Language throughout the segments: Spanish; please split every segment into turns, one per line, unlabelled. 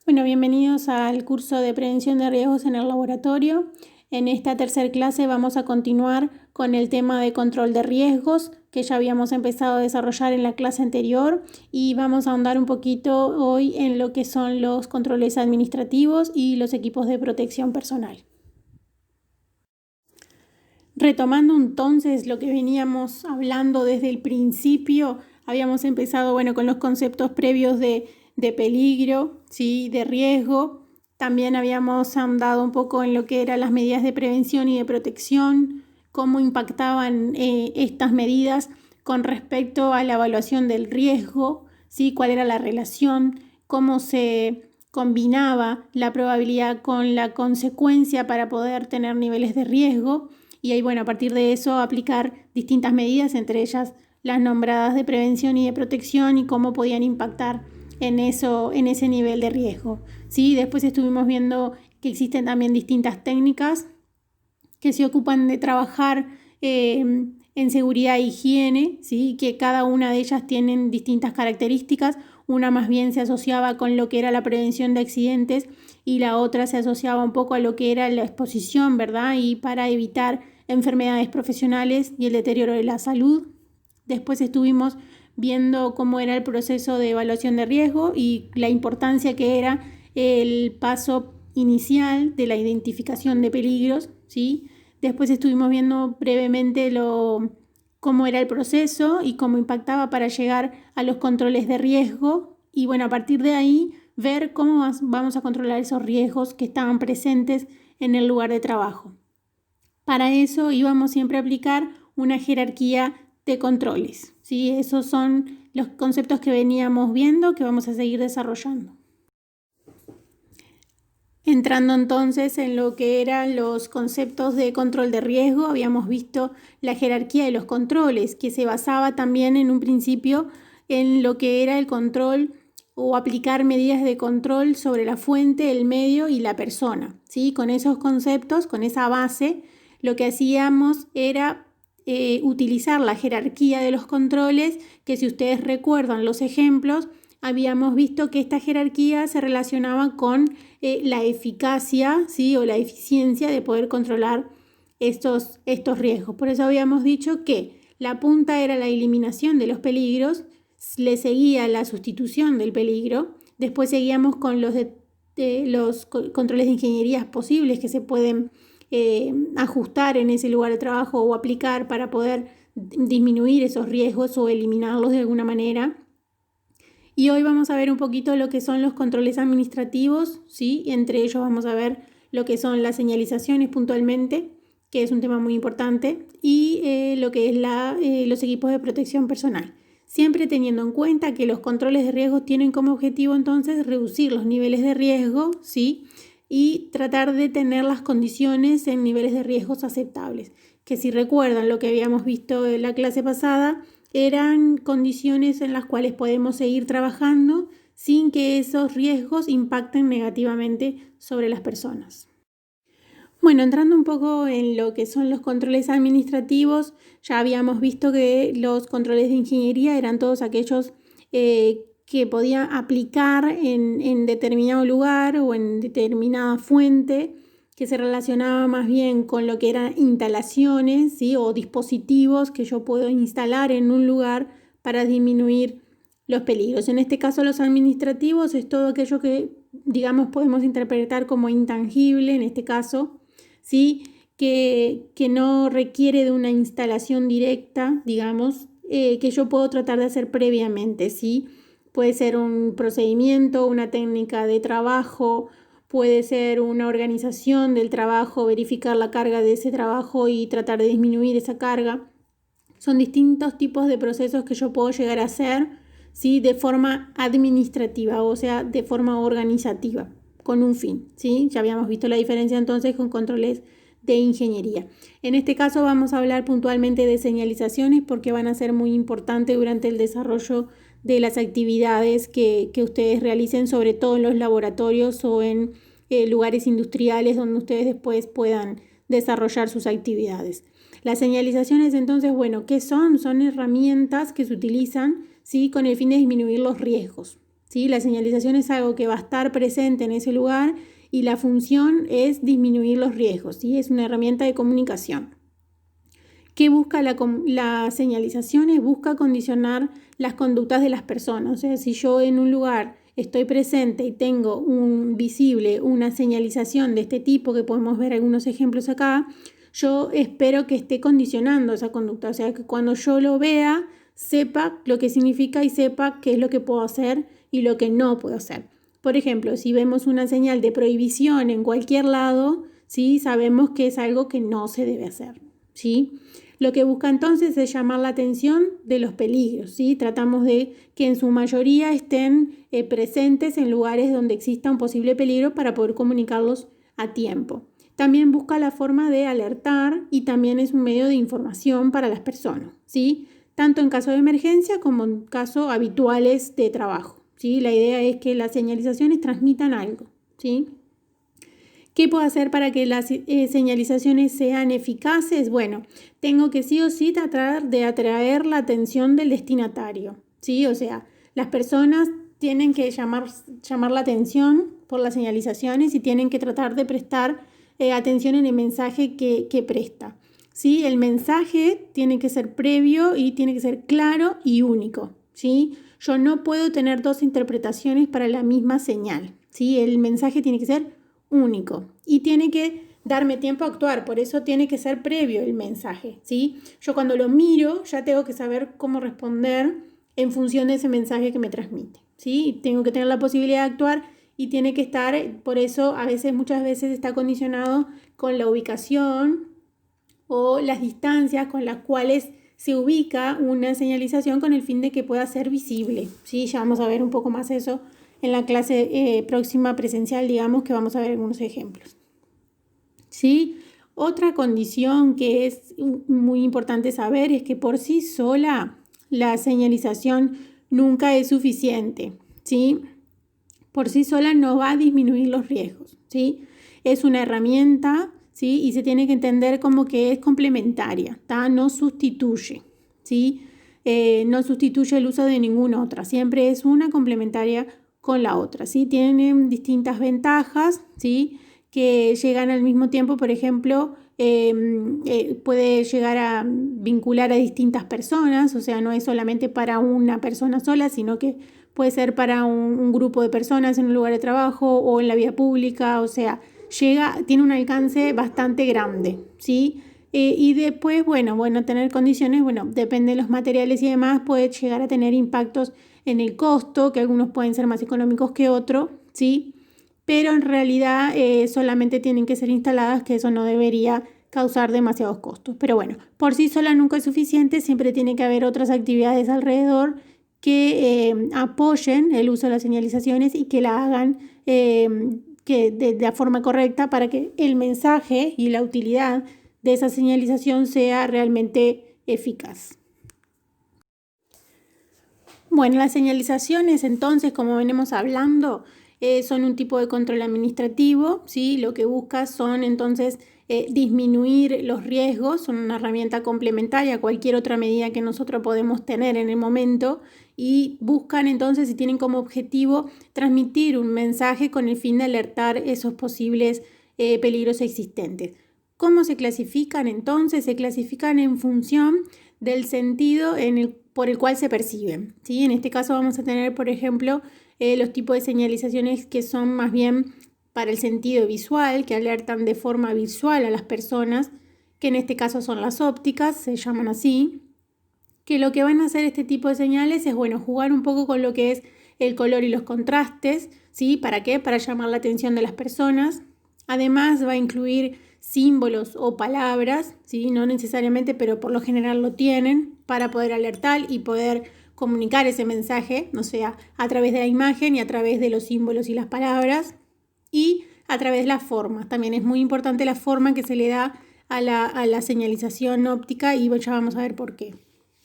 Bueno, bienvenidos al curso de prevención de riesgos en el laboratorio. En esta tercera clase vamos a continuar con el tema de control de riesgos que ya habíamos empezado a desarrollar en la clase anterior y vamos a ahondar un poquito hoy en lo que son los controles administrativos y los equipos de protección personal. Retomando entonces lo que veníamos hablando desde el principio, habíamos empezado con los conceptos previos de peligro, ¿sí? De riesgo. También habíamos ahondado un poco en lo que eran las medidas de prevención y de protección, cómo impactaban estas medidas con respecto a la evaluación del riesgo, ¿sí? Cuál era la relación, cómo se combinaba la probabilidad con la consecuencia para poder tener niveles de riesgo. Y ahí, a partir de eso aplicar distintas medidas, entre ellas las nombradas de prevención y de protección y cómo podían impactar en ese nivel de riesgo. ¿Sí? Después estuvimos viendo que existen también distintas técnicas que se ocupan de trabajar en seguridad e higiene, ¿sí? Que cada una de ellas tienen distintas características. Una más bien se asociaba con lo que era la prevención de accidentes y la otra se asociaba un poco a lo que era la exposición, ¿verdad? Y para evitar enfermedades profesionales y el deterioro de la salud. Después estuvimos viendo cómo era el proceso de evaluación de riesgo y la importancia que era el paso inicial de la identificación de peligros, ¿sí? Después estuvimos viendo brevemente cómo era el proceso y cómo impactaba para llegar a los controles de riesgo y a partir de ahí ver cómo vamos a controlar esos riesgos que estaban presentes en el lugar de trabajo. Para eso íbamos siempre a aplicar una jerarquía de controles, ¿sí? Esos son los conceptos que veníamos viendo que vamos a seguir desarrollando. Entrando entonces en lo que eran los conceptos de control de riesgo, habíamos visto la jerarquía de los controles, que se basaba también en un principio en lo que era el control o aplicar medidas de control sobre la fuente, el medio y la persona, ¿sí? Con esos conceptos, con esa base, lo que hacíamos era utilizar la jerarquía de los controles, que si ustedes recuerdan los ejemplos, habíamos visto que esta jerarquía se relacionaba con la eficacia, ¿sí? O la eficiencia de poder controlar estos riesgos. Por eso habíamos dicho que la punta era la eliminación de los peligros, le seguía la sustitución del peligro, después seguíamos con los controles de ingeniería posibles que se pueden ajustar en ese lugar de trabajo o aplicar para poder disminuir esos riesgos o eliminarlos de alguna manera. Y hoy vamos a ver un poquito lo que son los controles administrativos, ¿sí? Entre ellos vamos a ver lo que son las señalizaciones puntualmente, que es un tema muy importante, y lo que es los equipos de protección personal. Siempre teniendo en cuenta que los controles de riesgo tienen como objetivo entonces reducir los niveles de riesgo, ¿sí? Y tratar de tener las condiciones en niveles de riesgos aceptables. Que si recuerdan lo que habíamos visto en la clase pasada, eran condiciones en las cuales podemos seguir trabajando sin que esos riesgos impacten negativamente sobre las personas. Bueno, entrando un poco en lo que son los controles administrativos, ya habíamos visto que los controles de ingeniería eran todos aquellos que podía aplicar en determinado lugar o en determinada fuente, que se relacionaba más bien con lo que eran instalaciones, ¿sí? O dispositivos que yo puedo instalar en un lugar para disminuir los peligros. En este caso, los administrativos es todo aquello que, digamos, podemos interpretar como intangible, en este caso, ¿sí? Que no requiere de una instalación directa, digamos, que yo puedo tratar de hacer previamente, ¿sí? Puede ser un procedimiento, una técnica de trabajo, puede ser una organización del trabajo, verificar la carga de ese trabajo y tratar de disminuir esa carga. Son distintos tipos de procesos que yo puedo llegar a hacer, ¿sí? De forma administrativa, o sea, de forma organizativa, con un fin, ¿sí? Ya habíamos visto la diferencia entonces con controles de ingeniería. En este caso vamos a hablar puntualmente de señalizaciones porque van a ser muy importantes durante el desarrollo de las actividades que ustedes realicen, sobre todo en los laboratorios o en lugares industriales donde ustedes después puedan desarrollar sus actividades. Las señalizaciones entonces, ¿qué son? Son herramientas que se utilizan, ¿sí? Con el fin de disminuir los riesgos, ¿sí? La señalización es algo que va a estar presente en ese lugar y la función es disminuir los riesgos, ¿sí? Es una herramienta de comunicación. ¿Qué busca la señalización? Busca condicionar las conductas de las personas. O sea, si yo en un lugar estoy presente y tengo visible una señalización de este tipo, que podemos ver algunos ejemplos acá, yo espero que esté condicionando esa conducta. O sea, que cuando yo lo vea, sepa lo que significa y sepa qué es lo que puedo hacer y lo que no puedo hacer. Por ejemplo, si vemos una señal de prohibición en cualquier lado, ¿sí? Sabemos que es algo que no se debe hacer, ¿sí? Lo que busca entonces es llamar la atención de los peligros, ¿sí? Tratamos de que en su mayoría estén presentes en lugares donde exista un posible peligro para poder comunicarlos a tiempo. También busca la forma de alertar y también es un medio de información para las personas, ¿sí? Tanto en caso de emergencia como en casos habituales de trabajo, ¿sí? La idea es que las señalizaciones transmitan algo, ¿sí? ¿Qué puedo hacer para que las señalizaciones sean eficaces? Bueno, tengo que sí o sí tratar de atraer la atención del destinatario, ¿sí? O sea, las personas tienen que llamar la atención por las señalizaciones y tienen que tratar de prestar atención en el mensaje que presta, ¿sí? El mensaje tiene que ser previo y tiene que ser claro y único, ¿sí? Yo no puedo tener dos interpretaciones para la misma señal, ¿sí? El mensaje tiene que ser único y tiene que darme tiempo a actuar, por eso tiene que ser previo el mensaje, ¿sí? Yo cuando lo miro ya tengo que saber cómo responder en función de ese mensaje que me transmite, ¿sí? Tengo que tener la posibilidad de actuar y tiene que estar, por eso muchas veces está condicionado con la ubicación o las distancias con las cuales se ubica una señalización con el fin de que pueda ser visible, ¿sí? Ya vamos a ver un poco más eso en la clase próxima presencial, digamos que vamos a ver algunos ejemplos, ¿sí? Otra condición que es muy importante saber es que por sí sola la señalización nunca es suficiente, ¿sí? Por sí sola no va a disminuir los riesgos, ¿sí? Es una herramienta, ¿sí? Y se tiene que entender como que es complementaria, ¿tá? No sustituye, ¿sí? No sustituye el uso de ninguna otra, siempre es una complementaria con la otra, ¿sí? Tienen distintas ventajas, ¿sí? Que llegan al mismo tiempo, por ejemplo, puede llegar a vincular a distintas personas, o sea, no es solamente para una persona sola, sino que puede ser para un grupo de personas en un lugar de trabajo o en la vía pública, o sea, tiene un alcance bastante grande, ¿sí? Y después, bueno, tener condiciones, depende de los materiales y demás, puede llegar a tener impactos en el costo, que algunos pueden ser más económicos que otros, ¿sí? Pero en realidad solamente tienen que ser instaladas, que eso no debería causar demasiados costos. Pero bueno, por sí sola nunca es suficiente, siempre tiene que haber otras actividades alrededor que apoyen el uso de las señalizaciones y que la hagan de la forma correcta para que el mensaje y la utilidad de esa señalización sea realmente eficaz. Bueno, las señalizaciones entonces, como venimos hablando, son un tipo de control administrativo, ¿sí? Lo que busca son entonces disminuir los riesgos, son una herramienta complementaria a cualquier otra medida que nosotros podemos tener en el momento y buscan entonces y tienen como objetivo transmitir un mensaje con el fin de alertar esos posibles peligros existentes. ¿Cómo se clasifican entonces? Se clasifican en función del sentido por el cual se perciben, ¿sí? En este caso vamos a tener, por ejemplo, los tipos de señalizaciones que son más bien para el sentido visual, que alertan de forma visual a las personas, que en este caso son las ópticas, se llaman así, que lo que van a hacer este tipo de señales es, jugar un poco con lo que es el color y los contrastes, ¿sí? ¿Para qué? Para llamar la atención de las personas. Además va a incluir símbolos o palabras, ¿sí? No necesariamente, pero por lo general lo tienen para poder alertar y poder comunicar ese mensaje, o sea, a través de la imagen y a través de los símbolos y las palabras y a través de las formas. También es muy importante la forma que se le da a la señalización óptica y ya vamos a ver por qué,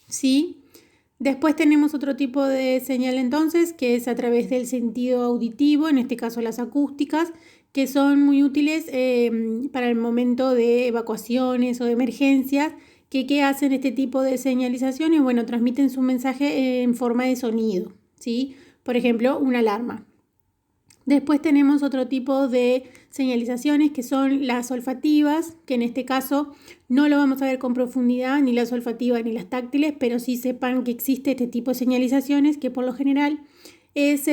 ¿sí? Después tenemos otro tipo de señal entonces que es a través del sentido auditivo, en este caso las acústicas, que son muy útiles para el momento de evacuaciones o de emergencias. ¿Qué hacen este tipo de señalizaciones? Transmiten su mensaje en forma de sonido, ¿sí? por ejemplo, una alarma. Después tenemos otro tipo de señalizaciones que son las olfativas, que en este caso no lo vamos a ver con profundidad, ni las olfativas ni las táctiles, pero sí sepan que existe este tipo de señalizaciones que por lo general es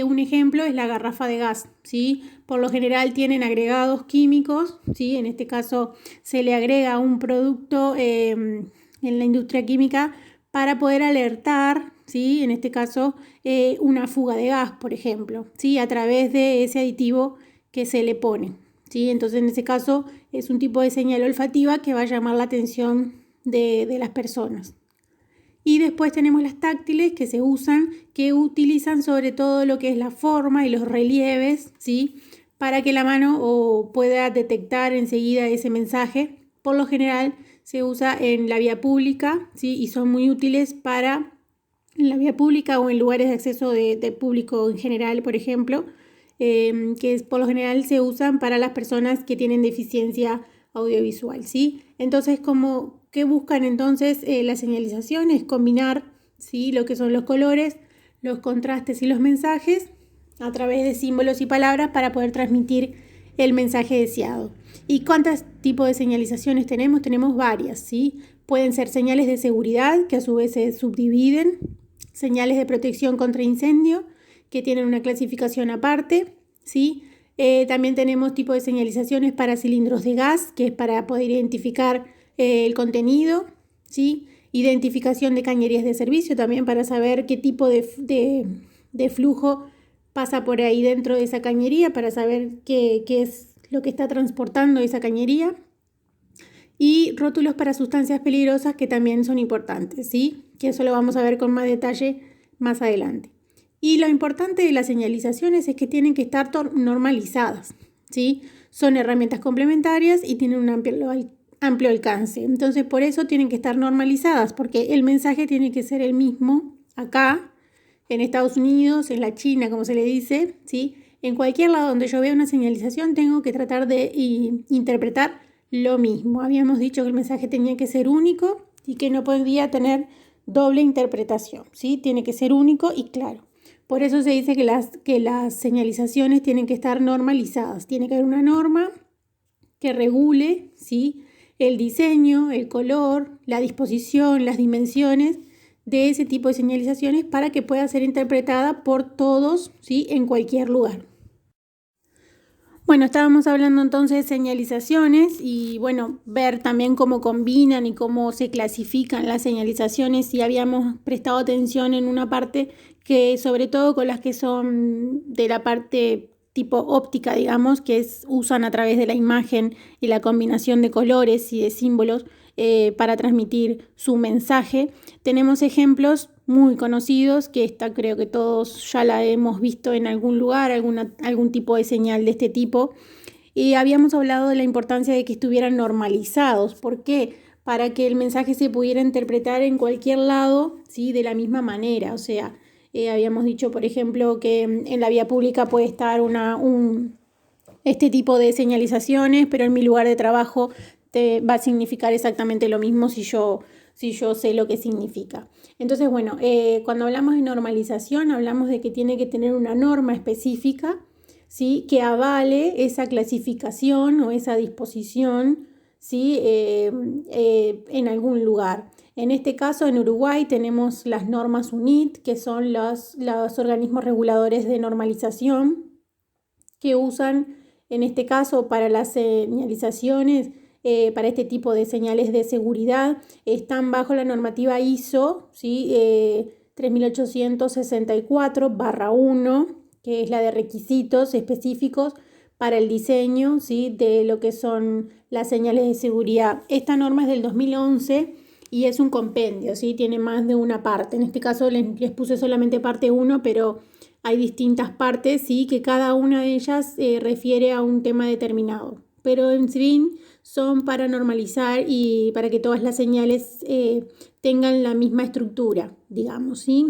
un ejemplo es la garrafa de gas, ¿sí? Por lo general tienen agregados químicos, ¿sí? En este caso se le agrega un producto en la industria química para poder alertar, ¿sí? En este caso una fuga de gas, por ejemplo, ¿sí? A través de ese aditivo que se le pone, ¿sí? Entonces en ese caso es un tipo de señal olfativa que va a llamar la atención de las personas. Y después tenemos las táctiles que se usan, que utilizan sobre todo lo que es la forma y los relieves, ¿sí? Para que la mano pueda detectar enseguida ese mensaje. Por lo general se usa en la vía pública, ¿sí? Y son muy útiles para en la vía pública o en lugares de acceso de público en general, por ejemplo, que por lo general se usan para las personas que tienen deficiencia audiovisual, ¿sí? Entonces, ¿qué buscan entonces las señalizaciones? Combinar, ¿sí? Lo que son los colores, los contrastes y los mensajes a través de símbolos y palabras para poder transmitir el mensaje deseado. ¿Y cuántos tipos de señalizaciones tenemos? Tenemos varias, ¿sí? Pueden ser señales de seguridad, que a su vez se subdividen, señales de protección contra incendio, que tienen una clasificación aparte, ¿sí? También tenemos tipo de señalizaciones para cilindros de gas, que es para poder identificar el contenido, ¿sí? Identificación de cañerías de servicio, también para saber qué tipo de flujo pasa por ahí dentro de esa cañería, para saber qué es lo que está transportando esa cañería. Y rótulos para sustancias peligrosas que también son importantes, ¿sí? Que eso lo vamos a ver con más detalle más adelante. Y lo importante de las señalizaciones es que tienen que estar normalizadas, ¿sí? Son herramientas complementarias y tienen un amplio alcance. Entonces, por eso tienen que estar normalizadas, porque el mensaje tiene que ser el mismo acá, en Estados Unidos, en la China, como se le dice, ¿sí? En cualquier lado donde yo vea una señalización, tengo que tratar de interpretar lo mismo. Habíamos dicho que el mensaje tenía que ser único y que no podía tener doble interpretación, ¿sí? Tiene que ser único y claro. Por eso se dice que las señalizaciones tienen que estar normalizadas. Tiene que haber una norma que regule, ¿sí? El diseño, el color, la disposición, las dimensiones de ese tipo de señalizaciones para que pueda ser interpretada por todos, ¿sí? En cualquier lugar. Bueno, estábamos hablando entonces de señalizaciones y bueno, ver también cómo combinan y cómo se clasifican las señalizaciones y habíamos prestado atención en una parte que sobre todo con las que son de la parte tipo óptica, digamos, que usan a través de la imagen y la combinación de colores y de símbolos para transmitir su mensaje. Tenemos ejemplos muy conocidos, que esta creo que todos ya la hemos visto en algún lugar, algún tipo de señal de este tipo. Y habíamos hablado de la importancia de que estuvieran normalizados. ¿Por qué? Para que el mensaje se pudiera interpretar en cualquier lado, ¿sí? De la misma manera. O sea, habíamos dicho, por ejemplo, que en la vía pública puede estar este tipo de señalizaciones, pero en mi lugar de trabajo te va a significar exactamente lo mismo si yo sé lo que significa. Entonces, bueno, cuando hablamos de normalización, hablamos de que tiene que tener una norma específica, ¿sí? Que avale esa clasificación o esa disposición, ¿sí? En algún lugar. En este caso, en Uruguay tenemos las normas UNIT, que son los organismos reguladores de normalización, que usan, en este caso, para las señalizaciones, para este tipo de señales de seguridad, están bajo la normativa ISO, ¿sí? 3864-1, que es la de requisitos específicos para el diseño, ¿sí? De lo que son las señales de seguridad. Esta norma es del 2011 y es un compendio, ¿sí? Tiene más de una parte. En este caso les puse solamente parte 1, pero hay distintas partes, ¿sí? Que cada una de ellas refiere a un tema determinado. Pero en fin, son para normalizar y para que todas las señales tengan la misma estructura, digamos, ¿sí?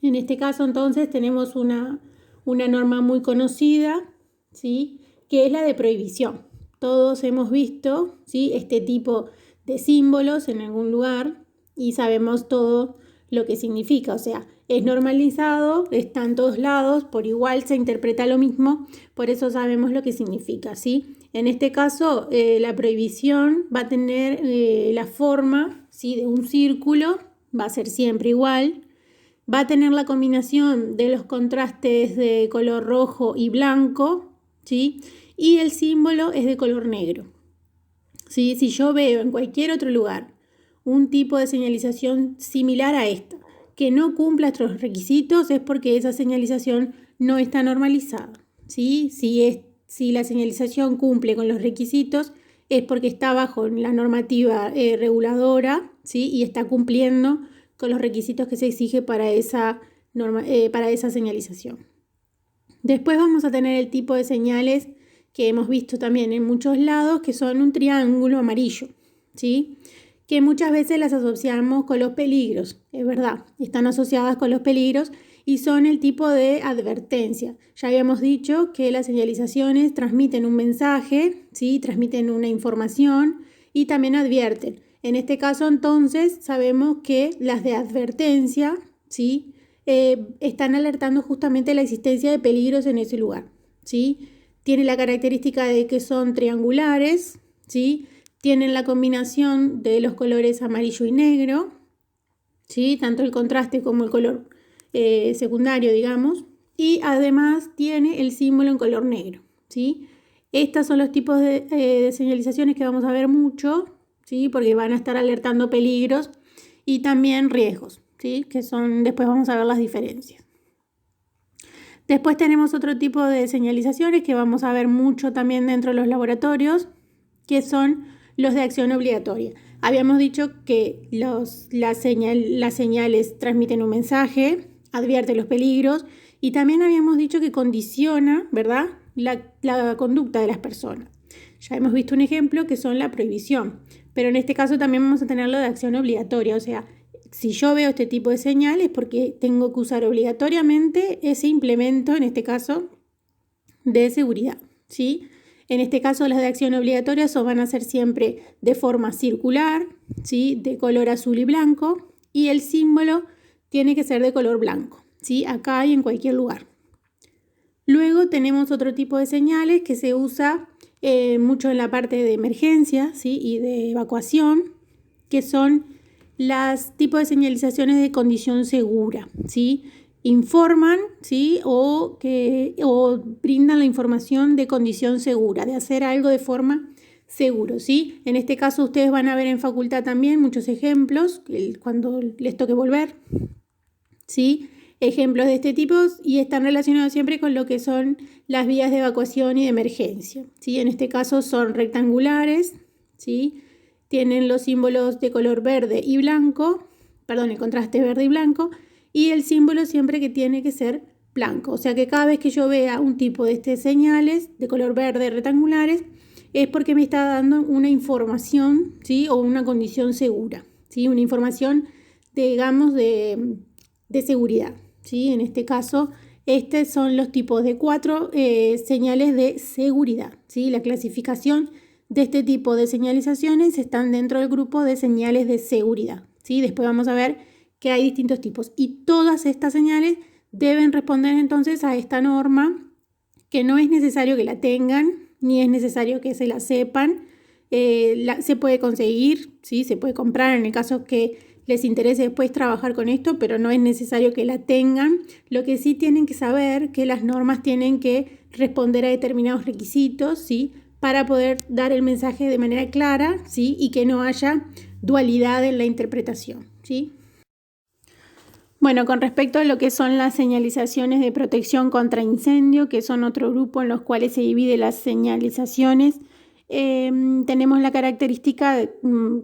En este caso, entonces, tenemos una norma muy conocida, ¿sí? Que es la de prohibición. Todos hemos visto, ¿sí? Este tipo de símbolos en algún lugar y sabemos todo lo que significa. O sea, es normalizado, está en todos lados, por igual se interpreta lo mismo, por eso sabemos lo que significa, ¿sí? En este caso, la prohibición va a tener la forma, ¿sí?, de un círculo, va a ser siempre igual, va a tener la combinación de los contrastes de color rojo y blanco, ¿sí? Y el símbolo es de color negro, ¿sí? Si yo veo en cualquier otro lugar un tipo de señalización similar a esta, que no cumpla estos requisitos, es porque esa señalización no está normalizada, ¿sí? Si la señalización cumple con los requisitos, es porque está bajo la normativa reguladora, ¿sí? Y está cumpliendo con los requisitos que se exige para esa señalización. Después vamos a tener el tipo de señales que hemos visto también en muchos lados, que son un triángulo amarillo, ¿sí? Que muchas veces las asociamos con los peligros, es verdad, están asociadas con los peligros y son el tipo de advertencia. Ya habíamos dicho que las señalizaciones transmiten un mensaje, ¿sí? Transmiten una información y también advierten. En este caso, entonces, sabemos que las de advertencia, ¿sí?, están alertando justamente la existencia de peligros en ese lugar, ¿sí? Tiene la característica de que son triangulares, ¿sí? Tienen la combinación de los colores amarillo y negro, ¿sí? Tanto el contraste como el color secundario, digamos, y además tiene el símbolo en color negro, ¿sí? Estos son los tipos de señalizaciones que vamos a ver mucho, ¿sí? Porque van a estar alertando peligros y también riesgos, ¿sí? Que son, después vamos a ver las diferencias. Después tenemos otro tipo de señalizaciones que vamos a ver mucho también dentro de los laboratorios, que son los de acción obligatoria. Habíamos dicho que las señales transmiten un mensaje, advierte los peligros y también habíamos dicho que condiciona, ¿verdad?, la conducta de las personas. Ya hemos visto un ejemplo que son la prohibición, pero en este caso también vamos a tener lo de acción obligatoria, o sea, si yo veo este tipo de señales porque tengo que usar obligatoriamente ese implemento, en este caso, de seguridad, ¿sí? En este caso, las de acción obligatoria van a ser siempre de forma circular, ¿sí?, de color azul y blanco, y el símbolo tiene que ser de color blanco, ¿sí?, acá y en cualquier lugar. Luego tenemos otro tipo de señales que se usa mucho en la parte de emergencia, ¿sí?, y de evacuación, que son los tipos de señalizaciones de condición segura, ¿sí? Informan, ¿sí?, o brindan la información de condición segura, de hacer algo de forma seguro, ¿sí? En este caso ustedes van a ver en facultad también muchos ejemplos cuando les toque volver, ¿sí? Ejemplos de este tipo y están relacionados siempre con lo que son las vías de evacuación y de emergencia, ¿sí? En este caso son rectangulares, ¿sí? Tienen los símbolos de color verde y blanco, perdón, el contraste verde y blanco, y el símbolo siempre que tiene que ser blanco. O sea que cada vez que yo vea un tipo de estas señales de color verde rectangulares, es porque me está dando una información, ¿sí?, o una condición segura, ¿sí?, una información, digamos, de seguridad, ¿sí? En este caso, estos son los tipos de 4 señales de seguridad, ¿sí? La clasificación de este tipo de señalizaciones están dentro del grupo de señales de seguridad, ¿sí? Después vamos a ver que hay distintos tipos y todas estas señales deben responder entonces a esta norma, que no es necesario que la tengan ni es necesario que se la sepan. Se puede conseguir, ¿sí?, se puede comprar en el caso que les interese después trabajar con esto, pero no es necesario que la tengan. Lo que sí tienen que saber que las normas tienen que responder a determinados requisitos, ¿sí?, para poder dar el mensaje de manera clara, ¿sí?, y que no haya dualidad en la interpretación, ¿sí? Bueno, con respecto a lo que son las señalizaciones de protección contra incendio, que son otro grupo en los cuales se dividen las señalizaciones, tenemos la característica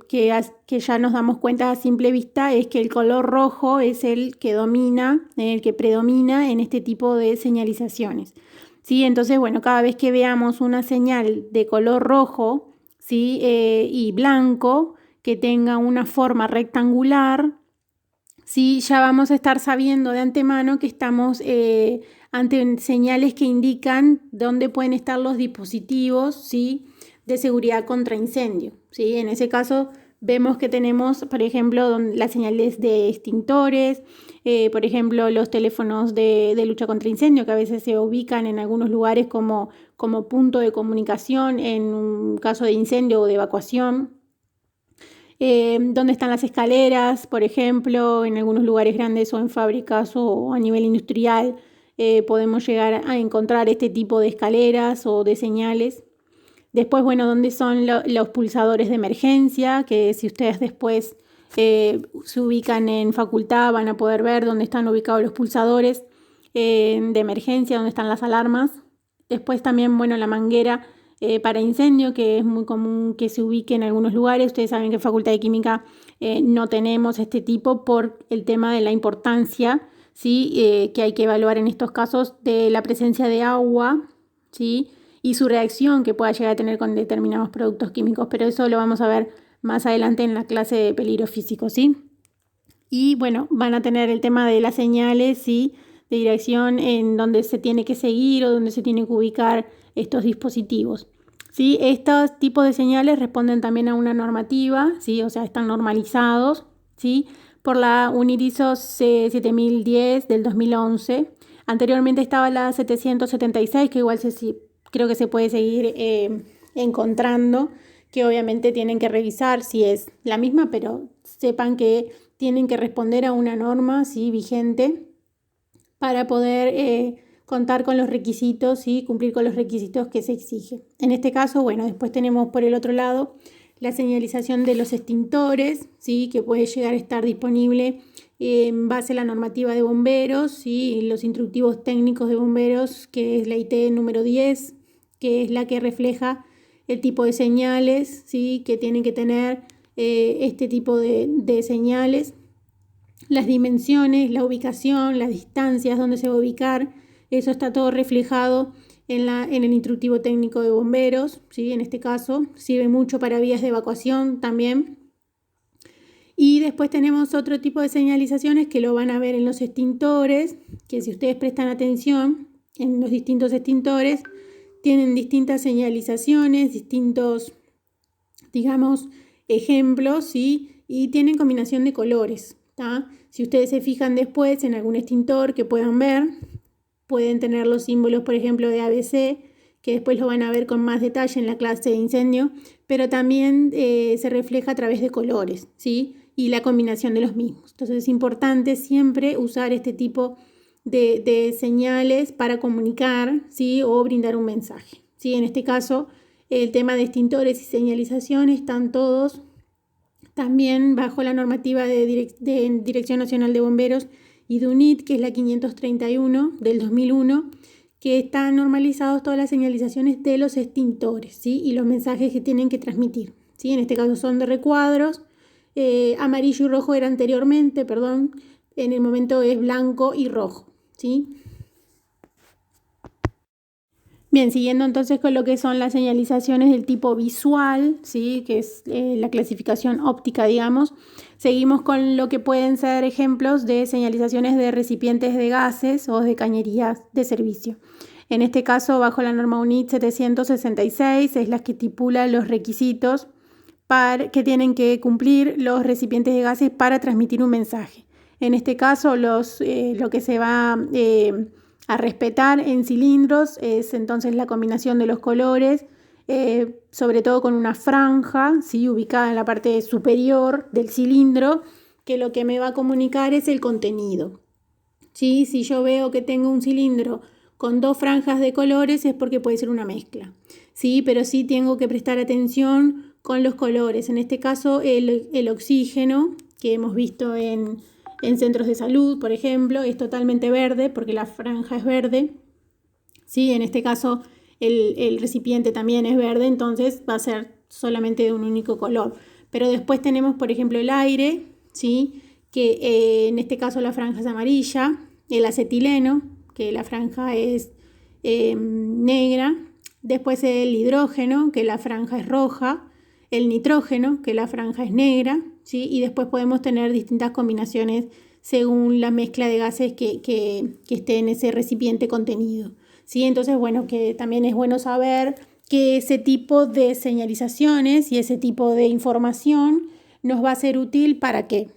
que ya nos damos cuenta a simple vista, es que el color rojo es el que predomina en este tipo de señalizaciones, ¿sí? Entonces, bueno, cada vez que veamos una señal de color rojo, ¿sí?, y blanco, que tenga una forma rectangular, sí, ya vamos a estar sabiendo de antemano que estamos ante señales que indican dónde pueden estar los dispositivos, ¿sí?, de seguridad contra incendio, ¿sí? En ese caso vemos que tenemos, por ejemplo, las señales de extintores, por ejemplo, los teléfonos de lucha contra incendio, que a veces se ubican en algunos lugares como punto de comunicación en un caso de incendio o de evacuación. Dónde están las escaleras, por ejemplo, en algunos lugares grandes o en fábricas o a nivel industrial, podemos llegar a encontrar este tipo de escaleras o de señales. Después, bueno, dónde son los pulsadores de emergencia, que si ustedes después se ubican en facultad van a poder ver dónde están ubicados los pulsadores de emergencia, dónde están las alarmas. Después también, bueno, la manguera para incendio, que es muy común que se ubique en algunos lugares. Ustedes saben que en Facultad de Química no tenemos este tipo por el tema de la importancia, ¿sí? Que hay que evaluar en estos casos de la presencia de agua, ¿sí? Y su reacción que pueda llegar a tener con determinados productos químicos, pero eso lo vamos a ver más adelante en la clase de peligro físico, ¿sí? Y bueno, van a tener el tema de las señales, ¿sí? De dirección en donde se tiene que seguir o donde se tiene que ubicar estos dispositivos, ¿sí? Estos tipos de señales responden también a una normativa, ¿sí? O sea, están normalizados, ¿sí? Por la UNIT ISO 7010 del 2011. Anteriormente estaba la 776, que igual creo que se puede seguir encontrando, que obviamente tienen que revisar si es la misma, pero sepan que tienen que responder a una norma, ¿sí? Vigente para poder contar con los requisitos y cumplir con los requisitos que se exigen. En este caso, bueno, después tenemos por el otro lado la señalización de los extintores, ¿sí? Que puede llegar a estar disponible en base a la normativa de bomberos, ¿sí? Los instructivos técnicos de bomberos, que es la IT número 10, que es la que refleja el tipo de señales, ¿sí? Que tienen que tener este tipo de señales, las dimensiones, la ubicación, las distancias, dónde se va a ubicar. Eso está todo reflejado en el instructivo técnico de bomberos, ¿sí? En este caso sirve mucho para vías de evacuación también. Y después tenemos otro tipo de señalizaciones que lo van a ver en los extintores, que si ustedes prestan atención, en los distintos extintores tienen distintas señalizaciones, distintos, digamos, ejemplos, ¿sí? Y tienen combinación de colores, ¿tá? Si ustedes se fijan después en algún extintor que puedan ver, pueden tener los símbolos, por ejemplo, de ABC, que después lo van a ver con más detalle en la clase de incendio, pero también se refleja a través de colores, ¿sí? Y la combinación de los mismos. Entonces es importante siempre usar este tipo de señales para comunicar, ¿sí? O brindar un mensaje, ¿sí? En este caso, el tema de extintores y señalización están todos también bajo la normativa de Dirección Nacional de Bomberos y de UNIT, que es la 531 del 2001, que están normalizados todas las señalizaciones de los extintores, ¿sí? Y los mensajes que tienen que transmitir, ¿sí? En este caso son de recuadros, amarillo y rojo era anteriormente, perdón, en el momento es blanco y rojo, ¿sí? Bien, siguiendo entonces con lo que son las señalizaciones del tipo visual, ¿sí? Que es la clasificación óptica, digamos, seguimos con lo que pueden ser ejemplos de señalizaciones de recipientes de gases o de cañerías de servicio. En este caso, bajo la norma UNIT 766, es la que estipula los requisitos que tienen que cumplir los recipientes de gases para transmitir un mensaje. En este caso, lo que se va a respetar en cilindros es entonces la combinación de los colores, sobre todo con una franja, ¿sí? Ubicada en la parte superior del cilindro, que lo que me va a comunicar es el contenido, ¿sí? Si yo veo que tengo un cilindro con dos franjas de colores es porque puede ser una mezcla, ¿sí? Pero sí tengo que prestar atención con los colores. En este caso el oxígeno, que hemos visto en centros de salud, por ejemplo, es totalmente verde porque la franja es verde, ¿sí? En este caso el recipiente también es verde, entonces va a ser solamente de un único color. Pero después tenemos, por ejemplo, el aire, ¿sí? Que en este caso la franja es amarilla, el acetileno, que la franja es negra, después el hidrógeno, que la franja es roja, el nitrógeno, que la franja es negra, ¿sí? Y después podemos tener distintas combinaciones según la mezcla de gases que esté en ese recipiente contenido, ¿sí? Entonces, bueno, que también es bueno saber que ese tipo de señalizaciones y ese tipo de información nos va a ser útil ¿para qué?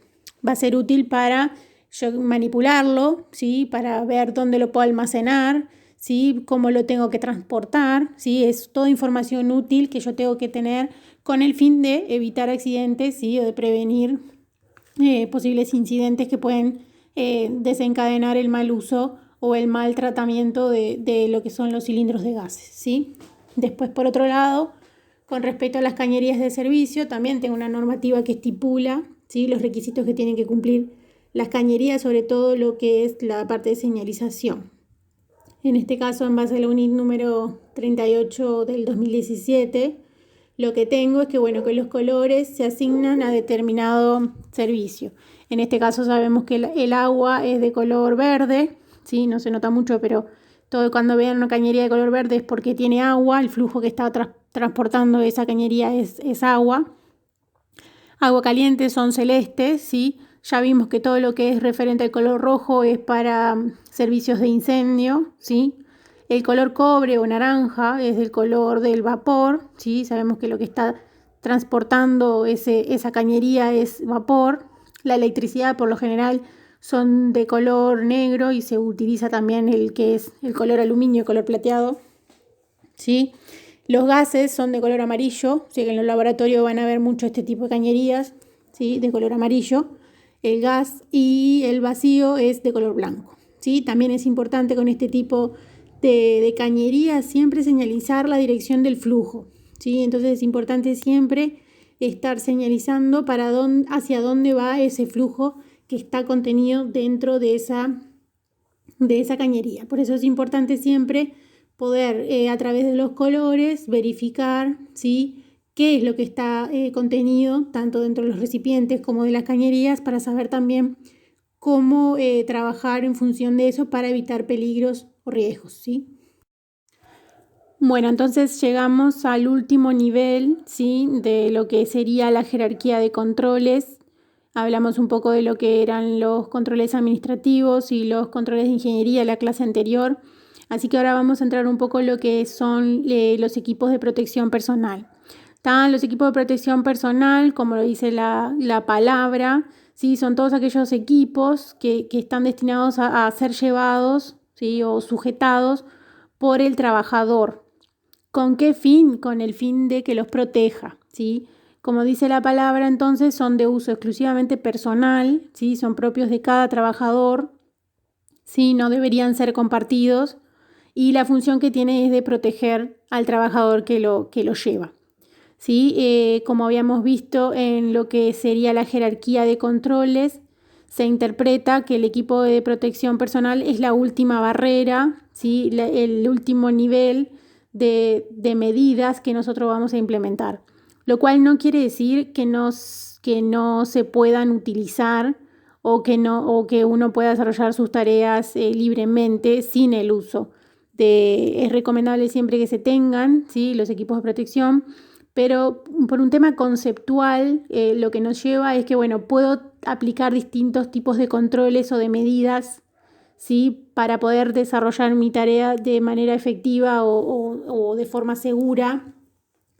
Va a ser útil para yo manipularlo, ¿sí? Para ver dónde lo puedo almacenar, ¿sí? Cómo lo tengo que transportar, ¿sí? Es toda información útil que yo tengo que tener con el fin de evitar accidentes, ¿sí? O de prevenir posibles incidentes que pueden desencadenar el mal uso o el mal tratamiento de lo que son los cilindros de gases, ¿sí? Después, por otro lado, con respecto a las cañerías de servicio, también tengo una normativa que estipula, ¿sí? Los requisitos que tienen que cumplir las cañerías, sobre todo lo que es la parte de señalización. En este caso, en base a la UNIT número 38 del 2017, lo que tengo es que, bueno, que los colores se asignan a determinado servicio. En este caso sabemos que el agua es de color verde, ¿sí? No se nota mucho, pero todo cuando vean una cañería de color verde es porque tiene agua, el flujo que está transportando esa cañería es agua. Agua caliente son celestes, ¿sí? Ya vimos que todo lo que es referente al color rojo es para servicios de incendio, ¿sí? El color cobre o naranja es del color del vapor, ¿sí? Sabemos que lo que está transportando esa cañería es vapor. La electricidad por lo general son de color negro y se utiliza también el que es el color aluminio, color plateado, ¿sí? Los gases son de color amarillo, así que en los laboratorios van a ver mucho este tipo de cañerías, ¿sí? De color amarillo. El gas y el vacío es de color blanco, ¿sí? También es importante con este tipo de cañería siempre señalizar la dirección del flujo, ¿sí? Entonces es importante siempre estar señalizando hacia dónde va ese flujo que está contenido dentro de esa cañería. Por eso es importante siempre poder a través de los colores verificar, ¿sí? Qué es lo que está contenido tanto dentro de los recipientes como de las cañerías para saber también cómo trabajar en función de eso para evitar peligros o riesgos, ¿sí? Bueno, entonces llegamos al último nivel, ¿sí? De lo que sería la jerarquía de controles. Hablamos un poco de lo que eran los controles administrativos y los controles de ingeniería en la clase anterior. Así que ahora vamos a entrar un poco en lo que son los equipos de protección personal. Están los equipos de protección personal, como lo dice la palabra, ¿sí? Son todos aquellos equipos que están destinados a ser llevados, ¿sí? O sujetados por el trabajador. ¿Con qué fin? Con el fin de que los proteja, ¿sí? Como dice la palabra, entonces son de uso exclusivamente personal, ¿sí? Son propios de cada trabajador, ¿sí? No deberían ser compartidos y la función que tiene es de proteger al trabajador que lo lleva, ¿sí? Como habíamos visto en lo que sería la jerarquía de controles, se interpreta que el equipo de protección personal es la última barrera, ¿sí? El último nivel de medidas que nosotros vamos a implementar, lo cual no quiere decir que no se puedan utilizar o que uno pueda desarrollar sus tareas libremente sin el uso. Es recomendable siempre que se tengan, ¿sí? Los equipos de protección, pero por un tema conceptual lo que nos lleva es que, bueno, puedo aplicar distintos tipos de controles o de medidas, ¿sí? Para poder desarrollar mi tarea de manera efectiva o de forma segura,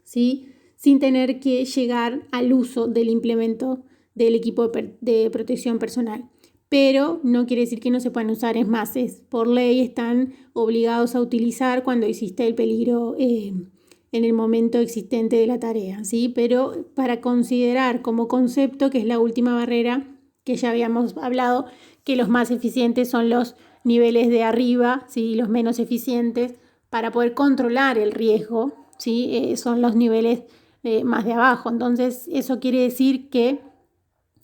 ¿sí? Sin tener que llegar al uso del implemento del equipo de protección personal. Pero no quiere decir que no se puedan usar, es más, por ley están obligados a utilizar cuando existe el peligro en el momento existente de la tarea, ¿sí? Pero para considerar como concepto, que es la última barrera que ya habíamos hablado, que los más eficientes son los niveles de arriba, ¿sí? Los menos eficientes para poder controlar el riesgo, ¿sí? Son los niveles más de abajo. Entonces eso quiere decir que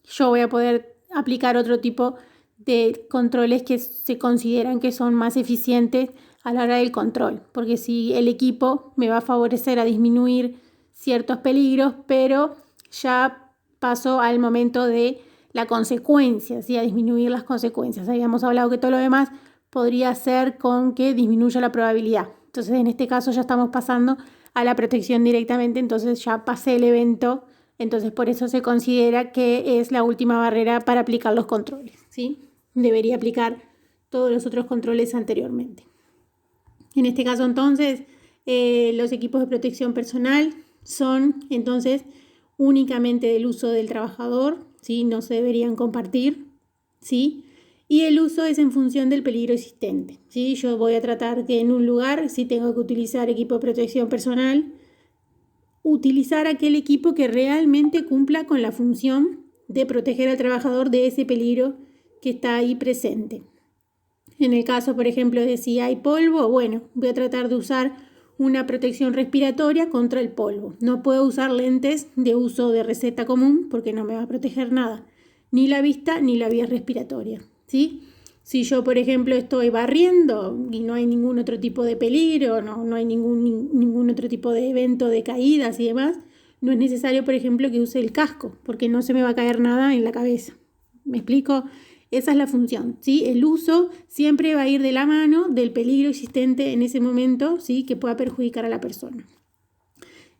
yo voy a poder aplicar otro tipo de controles que se consideran que son más eficientes a la hora del control, porque si el equipo me va a favorecer a disminuir ciertos peligros, pero ya paso al momento de la consecuencia, ¿sí? A disminuir las consecuencias. Habíamos hablado que todo lo demás podría ser con que disminuya la probabilidad. Entonces, en este caso ya estamos pasando a la protección directamente, entonces ya pasé el evento, entonces por eso se considera que es la última barrera para aplicar los controles, ¿sí? Debería aplicar todos los otros controles anteriormente. En este caso, entonces, los equipos de protección personal son, entonces, únicamente del uso del trabajador, ¿sí? No se deberían compartir, ¿sí? Y el uso es en función del peligro existente, ¿sí? Yo voy a tratar que en un lugar, si tengo que utilizar equipo de protección personal, utilizar aquel equipo que realmente cumpla con la función de proteger al trabajador de ese peligro que está ahí presente. En el caso, por ejemplo, de si hay polvo, bueno, voy a tratar de usar una protección respiratoria contra el polvo. No puedo usar lentes de uso de receta común porque no me va a proteger nada, ni la vista ni la vía respiratoria, ¿sí? Si yo, por ejemplo, estoy barriendo y no hay ningún otro tipo de peligro, no hay ningún otro tipo de evento de caídas y demás, no es necesario, por ejemplo, que use el casco porque no se me va a caer nada en la cabeza. ¿Me explico? Esa es la función, ¿sí? El uso siempre va a ir de la mano del peligro existente en ese momento, ¿sí? Que pueda perjudicar a la persona.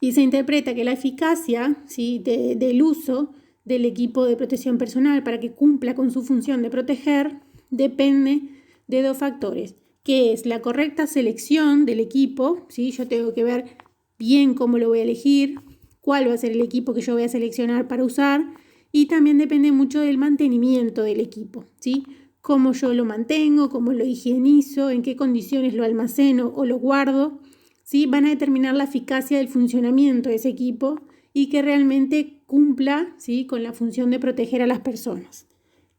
Y se interpreta que la eficacia, ¿sí? del uso del equipo de protección personal para que cumpla con su función de proteger depende de dos factores, que es la correcta selección del equipo, ¿sí? Yo tengo que ver bien cómo lo voy a elegir, cuál va a ser el equipo que yo voy a seleccionar para usar, y también depende mucho del mantenimiento del equipo, ¿sí? Cómo yo lo mantengo, cómo lo higienizo, en qué condiciones lo almaceno o lo guardo, ¿sí? Van a determinar la eficacia del funcionamiento de ese equipo y que realmente cumpla, ¿sí? Con la función de proteger a las personas.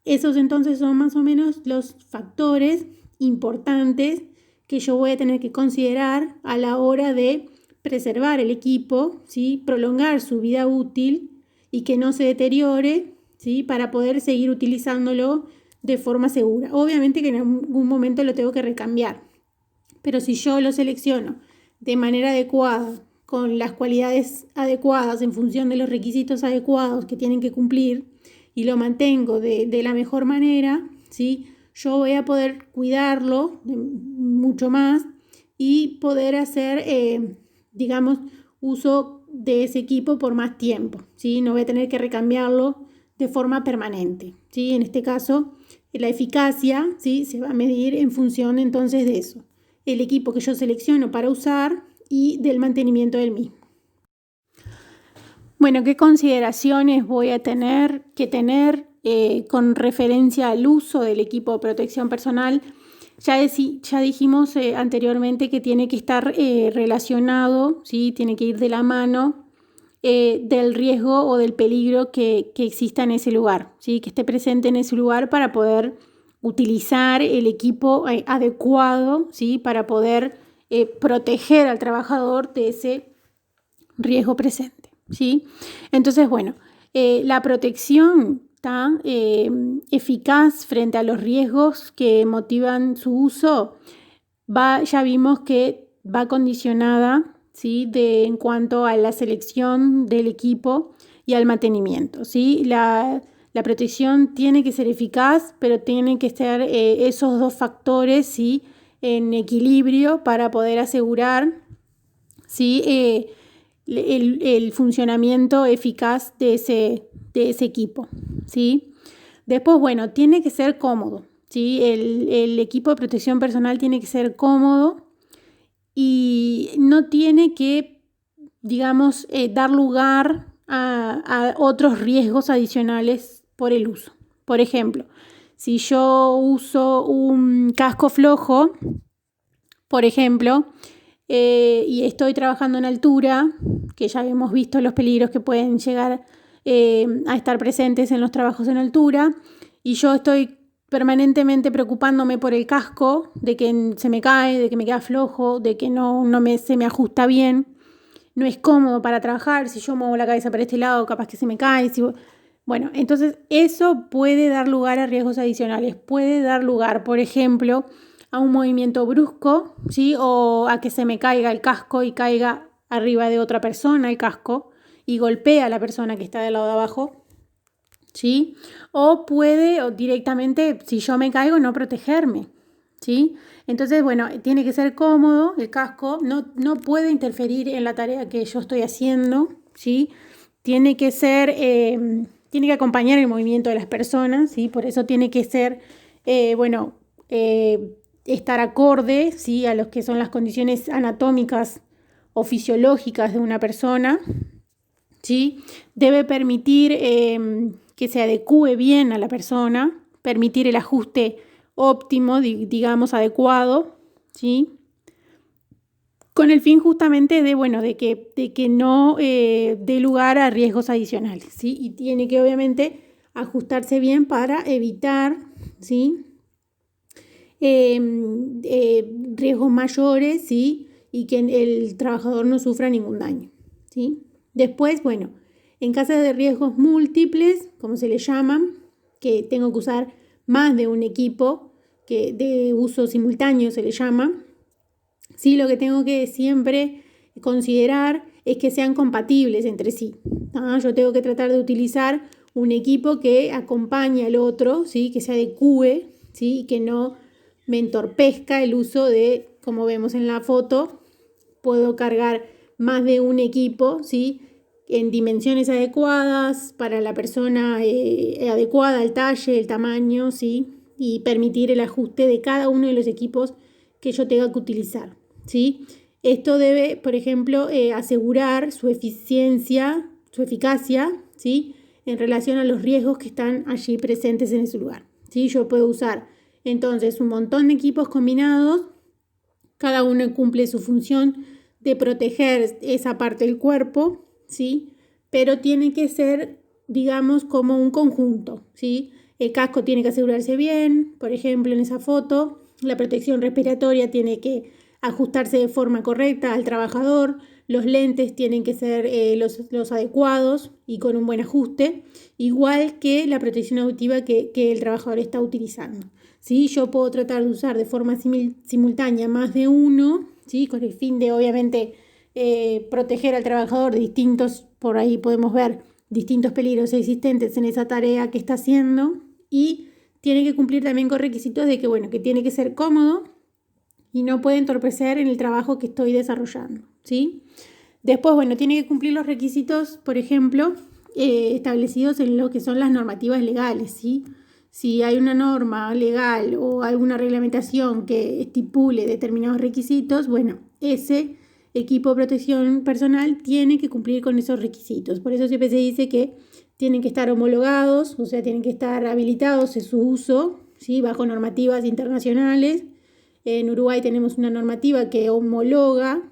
Esos entonces son más o menos los factores importantes que yo voy a tener que considerar a la hora de preservar el equipo, ¿sí? Prolongar su vida útil y que no se deteriore, ¿sí? Para poder seguir utilizándolo de forma segura. Obviamente que en algún momento lo tengo que recambiar, pero si yo lo selecciono de manera adecuada, con las cualidades adecuadas, en función de los requisitos adecuados que tienen que cumplir, y lo mantengo de la mejor manera, ¿sí? Yo voy a poder cuidarlo mucho más y poder hacer, digamos, uso de ese equipo por más tiempo, ¿sí? No voy a tener que recambiarlo de forma permanente, ¿sí? En este caso, la eficacia, ¿sí? Se va a medir en función entonces de eso, el equipo que yo selecciono para usar y del mantenimiento del mismo. Bueno, ¿qué consideraciones voy a tener que tener con referencia al uso del equipo de protección personal? Ya dijimos anteriormente que tiene que estar relacionado, ¿sí? Tiene que ir de la mano del riesgo o del peligro que exista en ese lugar, ¿sí? Que esté presente en ese lugar para poder utilizar el equipo adecuado, ¿sí? Para poder proteger al trabajador de ese riesgo presente, ¿sí? Entonces, bueno, la protección está eficaz frente a los riesgos que motivan su uso. Ya vimos que va condicionada, ¿sí? En cuanto a la selección del equipo y al mantenimiento, ¿sí? La protección tiene que ser eficaz, pero tienen que estar esos dos factores, ¿sí? En equilibrio para poder asegurar, ¿sí? El funcionamiento eficaz de ese equipo, ¿sí? Después, bueno, tiene que ser cómodo, ¿sí? El equipo de protección personal tiene que ser cómodo y no tiene que, digamos, dar lugar a otros riesgos adicionales por el uso. Por ejemplo, si yo uso un casco flojo, por ejemplo, y estoy trabajando en altura, que ya hemos visto los peligros que pueden llegar a estar presentes en los trabajos en altura, y yo estoy permanentemente preocupándome por el casco, de que se me cae, de que me queda flojo, de que se me ajusta bien, no es cómodo para trabajar, si yo muevo la cabeza para este lado, capaz que se me cae. Bueno, entonces eso puede dar lugar a riesgos adicionales, puede dar lugar, por ejemplo, a un movimiento brusco, ¿sí? O a que se me caiga el casco y caiga arriba de otra persona el casco y golpea a la persona que está del lado de abajo, ¿sí? O directamente, si yo me caigo, no protegerme, ¿sí? Entonces, bueno, tiene que ser cómodo el casco, no puede interferir en la tarea que yo estoy haciendo, ¿sí? Tiene que acompañar el movimiento de las personas, ¿sí? Por eso tiene que ser, estar acorde, ¿sí? A lo que son las condiciones anatómicas o fisiológicas de una persona, ¿sí? Debe permitir que se adecue bien a la persona, permitir el ajuste óptimo, digamos, adecuado, ¿sí? Con el fin justamente de que no dé lugar a riesgos adicionales, ¿sí? Y tiene que obviamente ajustarse bien para evitar, ¿sí? Riesgos mayores, ¿sí? Y que el trabajador no sufra ningún daño, ¿sí? Después, bueno, en caso de riesgos múltiples, como se le llaman, que tengo que usar más de un equipo, que de uso simultáneo se le llama, ¿sí? Lo que tengo que siempre considerar es que sean compatibles entre sí, ¿tá? Yo tengo que tratar de utilizar un equipo que acompañe al otro, ¿sí? Que se adecue, ¿sí? Y que no me entorpezca el uso de, como vemos en la foto, puedo cargar más de un equipo, ¿sí? En dimensiones adecuadas para la persona adecuada, el talle, el tamaño, ¿sí? Y permitir el ajuste de cada uno de los equipos que yo tenga que utilizar, ¿sí? Esto debe, por ejemplo, asegurar su eficiencia, su eficacia, ¿sí? En relación a los riesgos que están allí presentes en ese lugar, ¿sí? Yo puedo usar entonces un montón de equipos combinados, cada uno cumple su función de proteger esa parte del cuerpo, ¿sí? Pero tiene que ser, digamos, como un conjunto, ¿sí? El casco tiene que asegurarse bien, por ejemplo, en esa foto, la protección respiratoria tiene que ajustarse de forma correcta al trabajador, los lentes tienen que ser los adecuados y con un buen ajuste, igual que la protección auditiva que el trabajador está utilizando, ¿sí? Yo puedo tratar de usar de forma simultánea más de uno, ¿sí? Con el fin de, obviamente, proteger al trabajador de distintos, por ahí podemos ver distintos peligros existentes en esa tarea que está haciendo, y tiene que cumplir también con requisitos de que, bueno, que tiene que ser cómodo y no puede entorpecer en el trabajo que estoy desarrollando, ¿sí? Después, bueno, tiene que cumplir los requisitos, por ejemplo, establecidos en lo que son las normativas legales, ¿sí? Si hay una norma legal o alguna reglamentación que estipule determinados requisitos, bueno, ese equipo de protección personal tiene que cumplir con esos requisitos. Por eso siempre se dice que tienen que estar homologados, o sea, tienen que estar habilitados en su uso, ¿sí? Bajo normativas internacionales. En Uruguay tenemos una normativa que homologa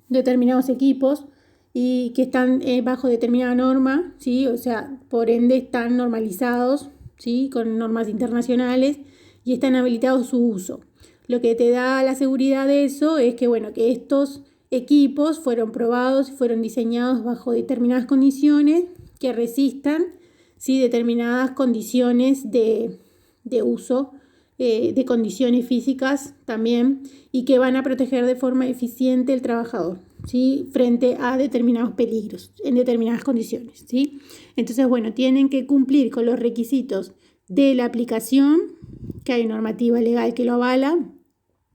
determinados equipos y que están bajo determinada norma, ¿sí? O sea, por ende están normalizados, ¿sí? Con normas internacionales y están habilitados su uso. Lo que te da la seguridad de eso es que, bueno, que estos equipos fueron probados y fueron diseñados bajo determinadas condiciones que resistan, ¿sí? Determinadas condiciones de uso, de condiciones físicas también, y que van a proteger de forma eficiente el trabajador, ¿sí? Frente a determinados peligros en determinadas condiciones, ¿sí? Entonces, bueno, tienen que cumplir con los requisitos de la aplicación, que hay normativa legal que lo avala,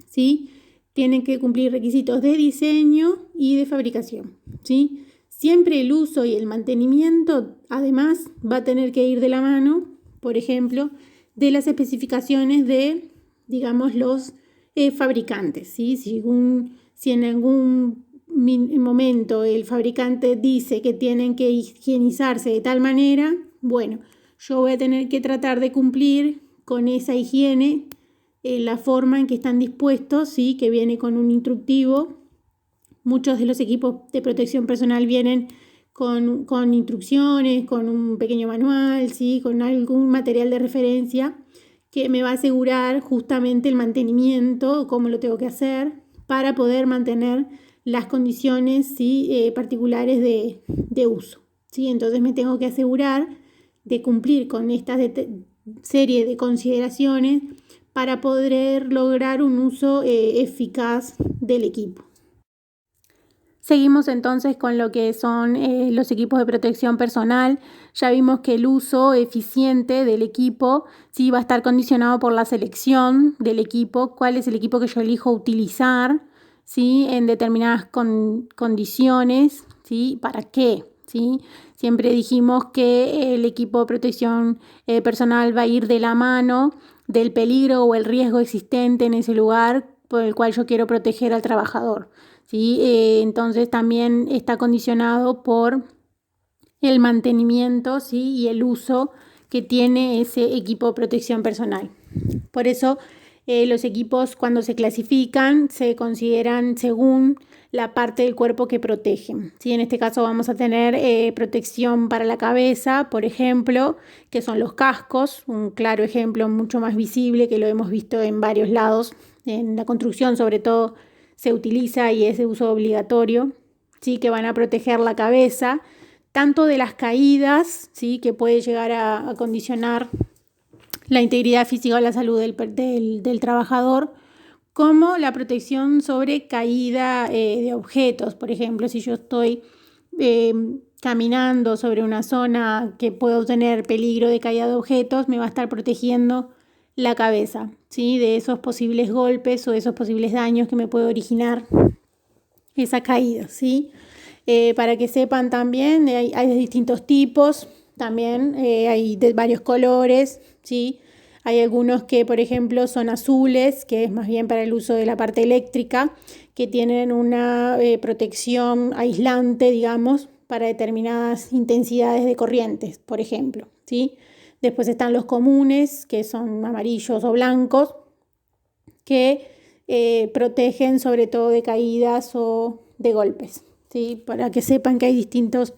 ¿sí? Tienen que cumplir requisitos de diseño y de fabricación, ¿sí? Siempre el uso y el mantenimiento, además, va a tener que ir de la mano, por ejemplo, de las especificaciones de, digamos, los fabricantes, ¿sí? Si en algún momento el fabricante dice que tienen que higienizarse de tal manera, bueno, yo voy a tener que tratar de cumplir con esa higiene, la forma en que están dispuestos, ¿sí? Que viene con un instructivo. Muchos de los equipos de protección personal vienen con instrucciones, con un pequeño manual, ¿sí? Con algún material de referencia que me va a asegurar justamente el mantenimiento, cómo lo tengo que hacer para poder mantener las condiciones, ¿sí? Particulares de uso, ¿sí? Entonces me tengo que asegurar de cumplir con esta serie de consideraciones para poder lograr un uso eficaz del equipo. Seguimos entonces con lo que son los equipos de protección personal. Ya vimos que el uso eficiente del equipo, sí, va a estar condicionado por la selección del equipo, cuál es el equipo que yo elijo utilizar, ¿sí? En determinadas condiciones, ¿sí? ¿Para qué? ¿Sí? Siempre dijimos que el equipo de protección personal va a ir de la mano del peligro o el riesgo existente en ese lugar por el cual yo quiero proteger al trabajador, ¿sí? Entonces también está condicionado por el mantenimiento, ¿sí? Y el uso que tiene ese equipo de protección personal. Por eso los equipos, cuando se clasifican, se consideran según la parte del cuerpo que protegen, ¿sí? En este caso vamos a tener protección para la cabeza, por ejemplo, que son los cascos, un claro ejemplo mucho más visible que lo hemos visto en varios lados. En la construcción sobre todo se utiliza y es de uso obligatorio, ¿sí? Que van a proteger la cabeza tanto de las caídas, ¿sí? Que puede llegar a condicionar la integridad física o la salud del trabajador, como la protección sobre caída de objetos. Por ejemplo, si yo estoy caminando sobre una zona que puedo tener peligro de caída de objetos, me va a estar protegiendo la cabeza, ¿sí? De esos posibles golpes o de esos posibles daños que me puede originar esa caída, ¿sí? Para que sepan también, hay de distintos tipos, también hay de varios colores, ¿sí? Hay algunos que, por ejemplo, son azules, que es más bien para el uso de la parte eléctrica, que tienen una protección aislante, digamos, para determinadas intensidades de corrientes, por ejemplo, ¿sí? Después están los comunes, que son amarillos o blancos, que protegen sobre todo de caídas o de golpes, ¿sí? Para que sepan que hay distintos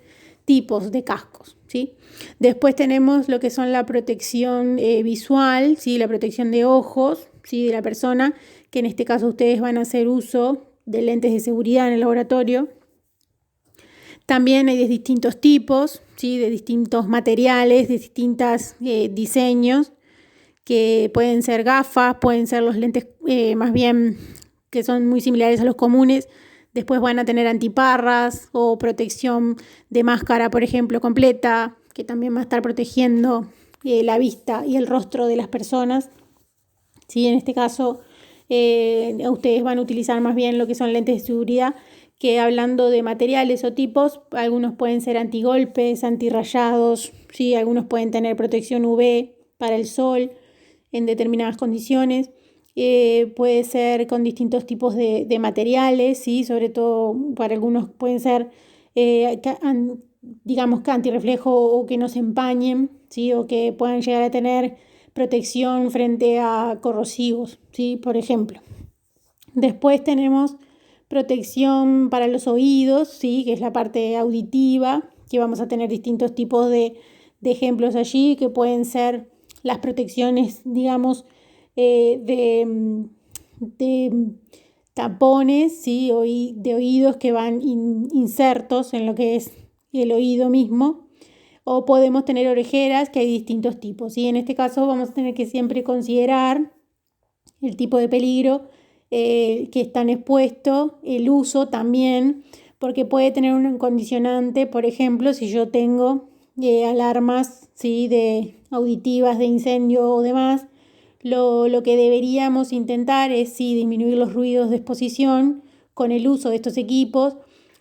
tipos de cascos, ¿sí? Después tenemos lo que son la protección visual, ¿sí? La protección de ojos, ¿sí? De la persona, que en este caso ustedes van a hacer uso de lentes de seguridad en el laboratorio. También hay de distintos tipos, ¿sí? De distintos materiales, de distintos diseños, que pueden ser gafas, pueden ser los lentes más bien que son muy similares a los comunes. Después van a tener antiparras o protección de máscara, por ejemplo, completa, que también va a estar protegiendo la vista y el rostro de las personas. ¿Sí? En este caso, ustedes van a utilizar más bien lo que son lentes de seguridad, que hablando de materiales o tipos, algunos pueden ser antigolpes, antirrayados, ¿sí? Algunos pueden tener protección UV para el sol en determinadas condiciones. Puede ser con distintos tipos de materiales, ¿sí? Sobre todo para algunos pueden ser, digamos, que antirreflejo o que no se empañen, ¿sí? O que puedan llegar a tener protección frente a corrosivos, ¿sí? Por ejemplo. Después tenemos protección para los oídos, ¿sí? Que es la parte auditiva, que vamos a tener distintos tipos de ejemplos allí, que pueden ser las protecciones, digamos, de tapones, ¿sí? De oídos que van insertos en lo que es el oído mismo, o podemos tener orejeras, que hay distintos tipos, y en este caso vamos a tener que siempre considerar el tipo de peligro que están expuestos, el uso también, porque puede tener un condicionante. Por ejemplo, si yo tengo alarmas, ¿sí? Auditivas de incendio o demás, lo que deberíamos intentar es sí, disminuir los ruidos de exposición con el uso de estos equipos,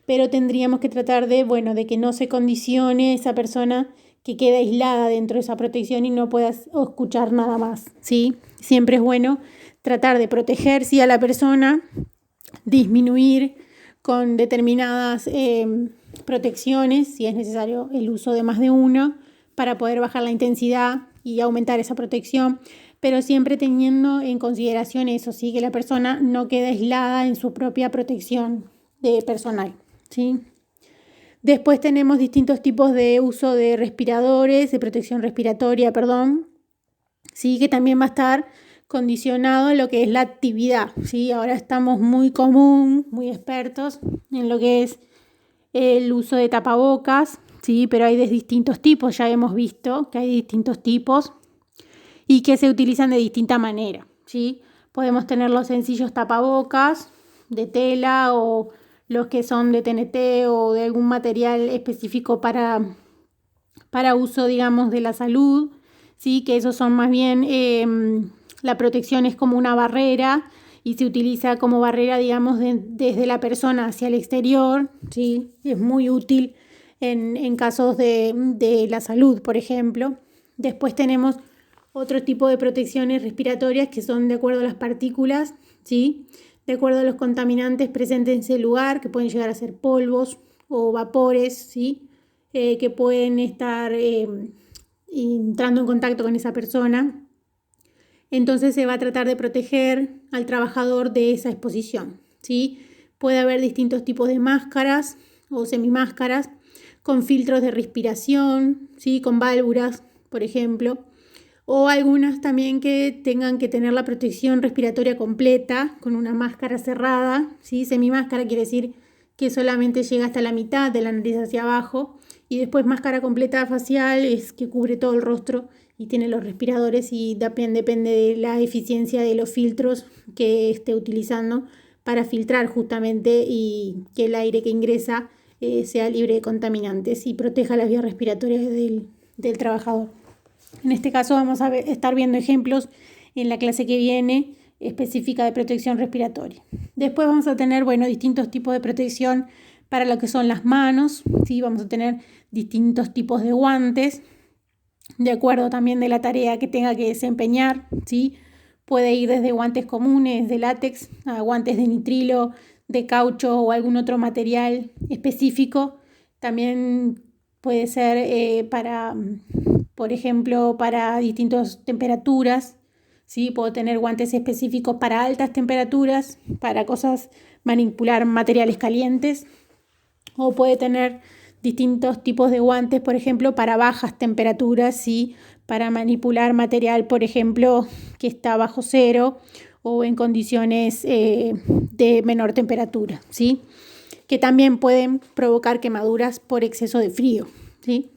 pero tendríamos que tratar de que no se condicione esa persona, que queda aislada dentro de esa protección y no pueda escuchar nada más, ¿sí? Siempre es bueno tratar de proteger, sí, a la persona, disminuir con determinadas protecciones, si es necesario el uso de más de uno, para poder bajar la intensidad y aumentar esa protección, pero siempre teniendo en consideración eso, ¿sí? Que la persona no quede aislada en su propia protección personal, ¿sí? Después tenemos distintos tipos de uso de respiradores, de protección respiratoria, ¿sí? Que también va a estar condicionado a lo que es la actividad, ¿sí? Ahora estamos muy expertos en lo que es el uso de tapabocas, ¿sí? Pero hay de distintos tipos, ya hemos visto que hay distintos tipos y que se utilizan de distinta manera, ¿sí? Podemos tener los sencillos tapabocas de tela o los que son de TNT o de algún material específico para uso, digamos, de la salud, ¿sí? Que esos son más bien, la protección es como una barrera y se utiliza como barrera, digamos, desde la persona hacia el exterior, ¿sí? Es muy útil en casos de la salud, por ejemplo. Después tenemos otro tipo de protecciones respiratorias que son de acuerdo a las partículas, ¿sí? De acuerdo a los contaminantes presentes en ese lugar, que pueden llegar a ser polvos o vapores, ¿sí? que pueden estar entrando en contacto con esa persona. Entonces se va a tratar de proteger al trabajador de esa exposición, ¿sí? Puede haber distintos tipos de máscaras o semimáscaras con filtros de respiración, ¿sí? Con válvulas, por ejemplo, o algunas también que tengan que tener la protección respiratoria completa con una máscara cerrada, ¿sí? Semimáscara quiere decir que solamente llega hasta la mitad de la nariz hacia abajo, y después máscara completa facial es que cubre todo el rostro y tiene los respiradores, y depende de la eficiencia de los filtros que esté utilizando para filtrar justamente y que el aire que ingresa sea libre de contaminantes y proteja las vías respiratorias del trabajador. En este caso vamos a estar viendo ejemplos en la clase que viene específica de protección respiratoria. Después vamos a tener, distintos tipos de protección para lo que son las manos, ¿sí? Vamos a tener distintos tipos de guantes, de acuerdo también de la tarea que tenga que desempeñar, ¿sí? Puede ir desde guantes comunes de látex a guantes de nitrilo, de caucho o algún otro material específico. También puede ser por ejemplo, para distintas temperaturas, ¿sí? Puedo tener guantes específicos para altas temperaturas, para manipular materiales calientes, o puede tener distintos tipos de guantes, por ejemplo, para bajas temperaturas, ¿sí? Para manipular material, por ejemplo, que está bajo cero o en condiciones de menor temperatura, ¿sí? Que también pueden provocar quemaduras por exceso de frío, ¿sí?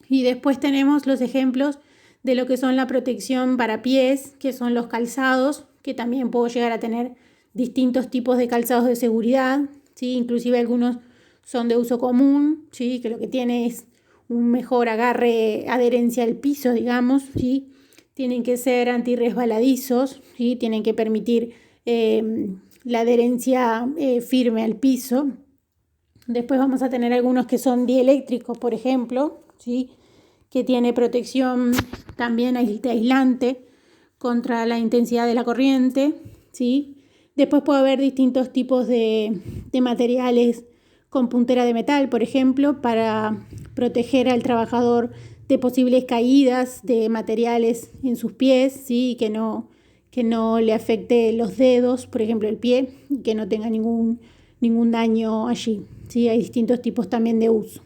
Y después tenemos los ejemplos de lo que son la protección para pies, que son los calzados, que también puedo llegar a tener distintos tipos de calzados de seguridad, ¿sí? Inclusive algunos son de uso común, ¿sí? Que lo que tiene es un mejor agarre, adherencia al piso, digamos, ¿sí? Tienen que ser antirresbaladizos, ¿sí? Tienen que permitir la adherencia firme al piso. Después vamos a tener algunos que son dieléctricos, por ejemplo, ¿sí? Que tiene protección también aislante contra la intensidad de la corriente, ¿sí? Después puede haber distintos tipos de materiales con puntera de metal, por ejemplo, para proteger al trabajador de posibles caídas de materiales en sus pies, ¿sí? Que no le afecte los dedos, por ejemplo, el pie, y que no tenga ningún daño allí, ¿sí? Hay distintos tipos también de uso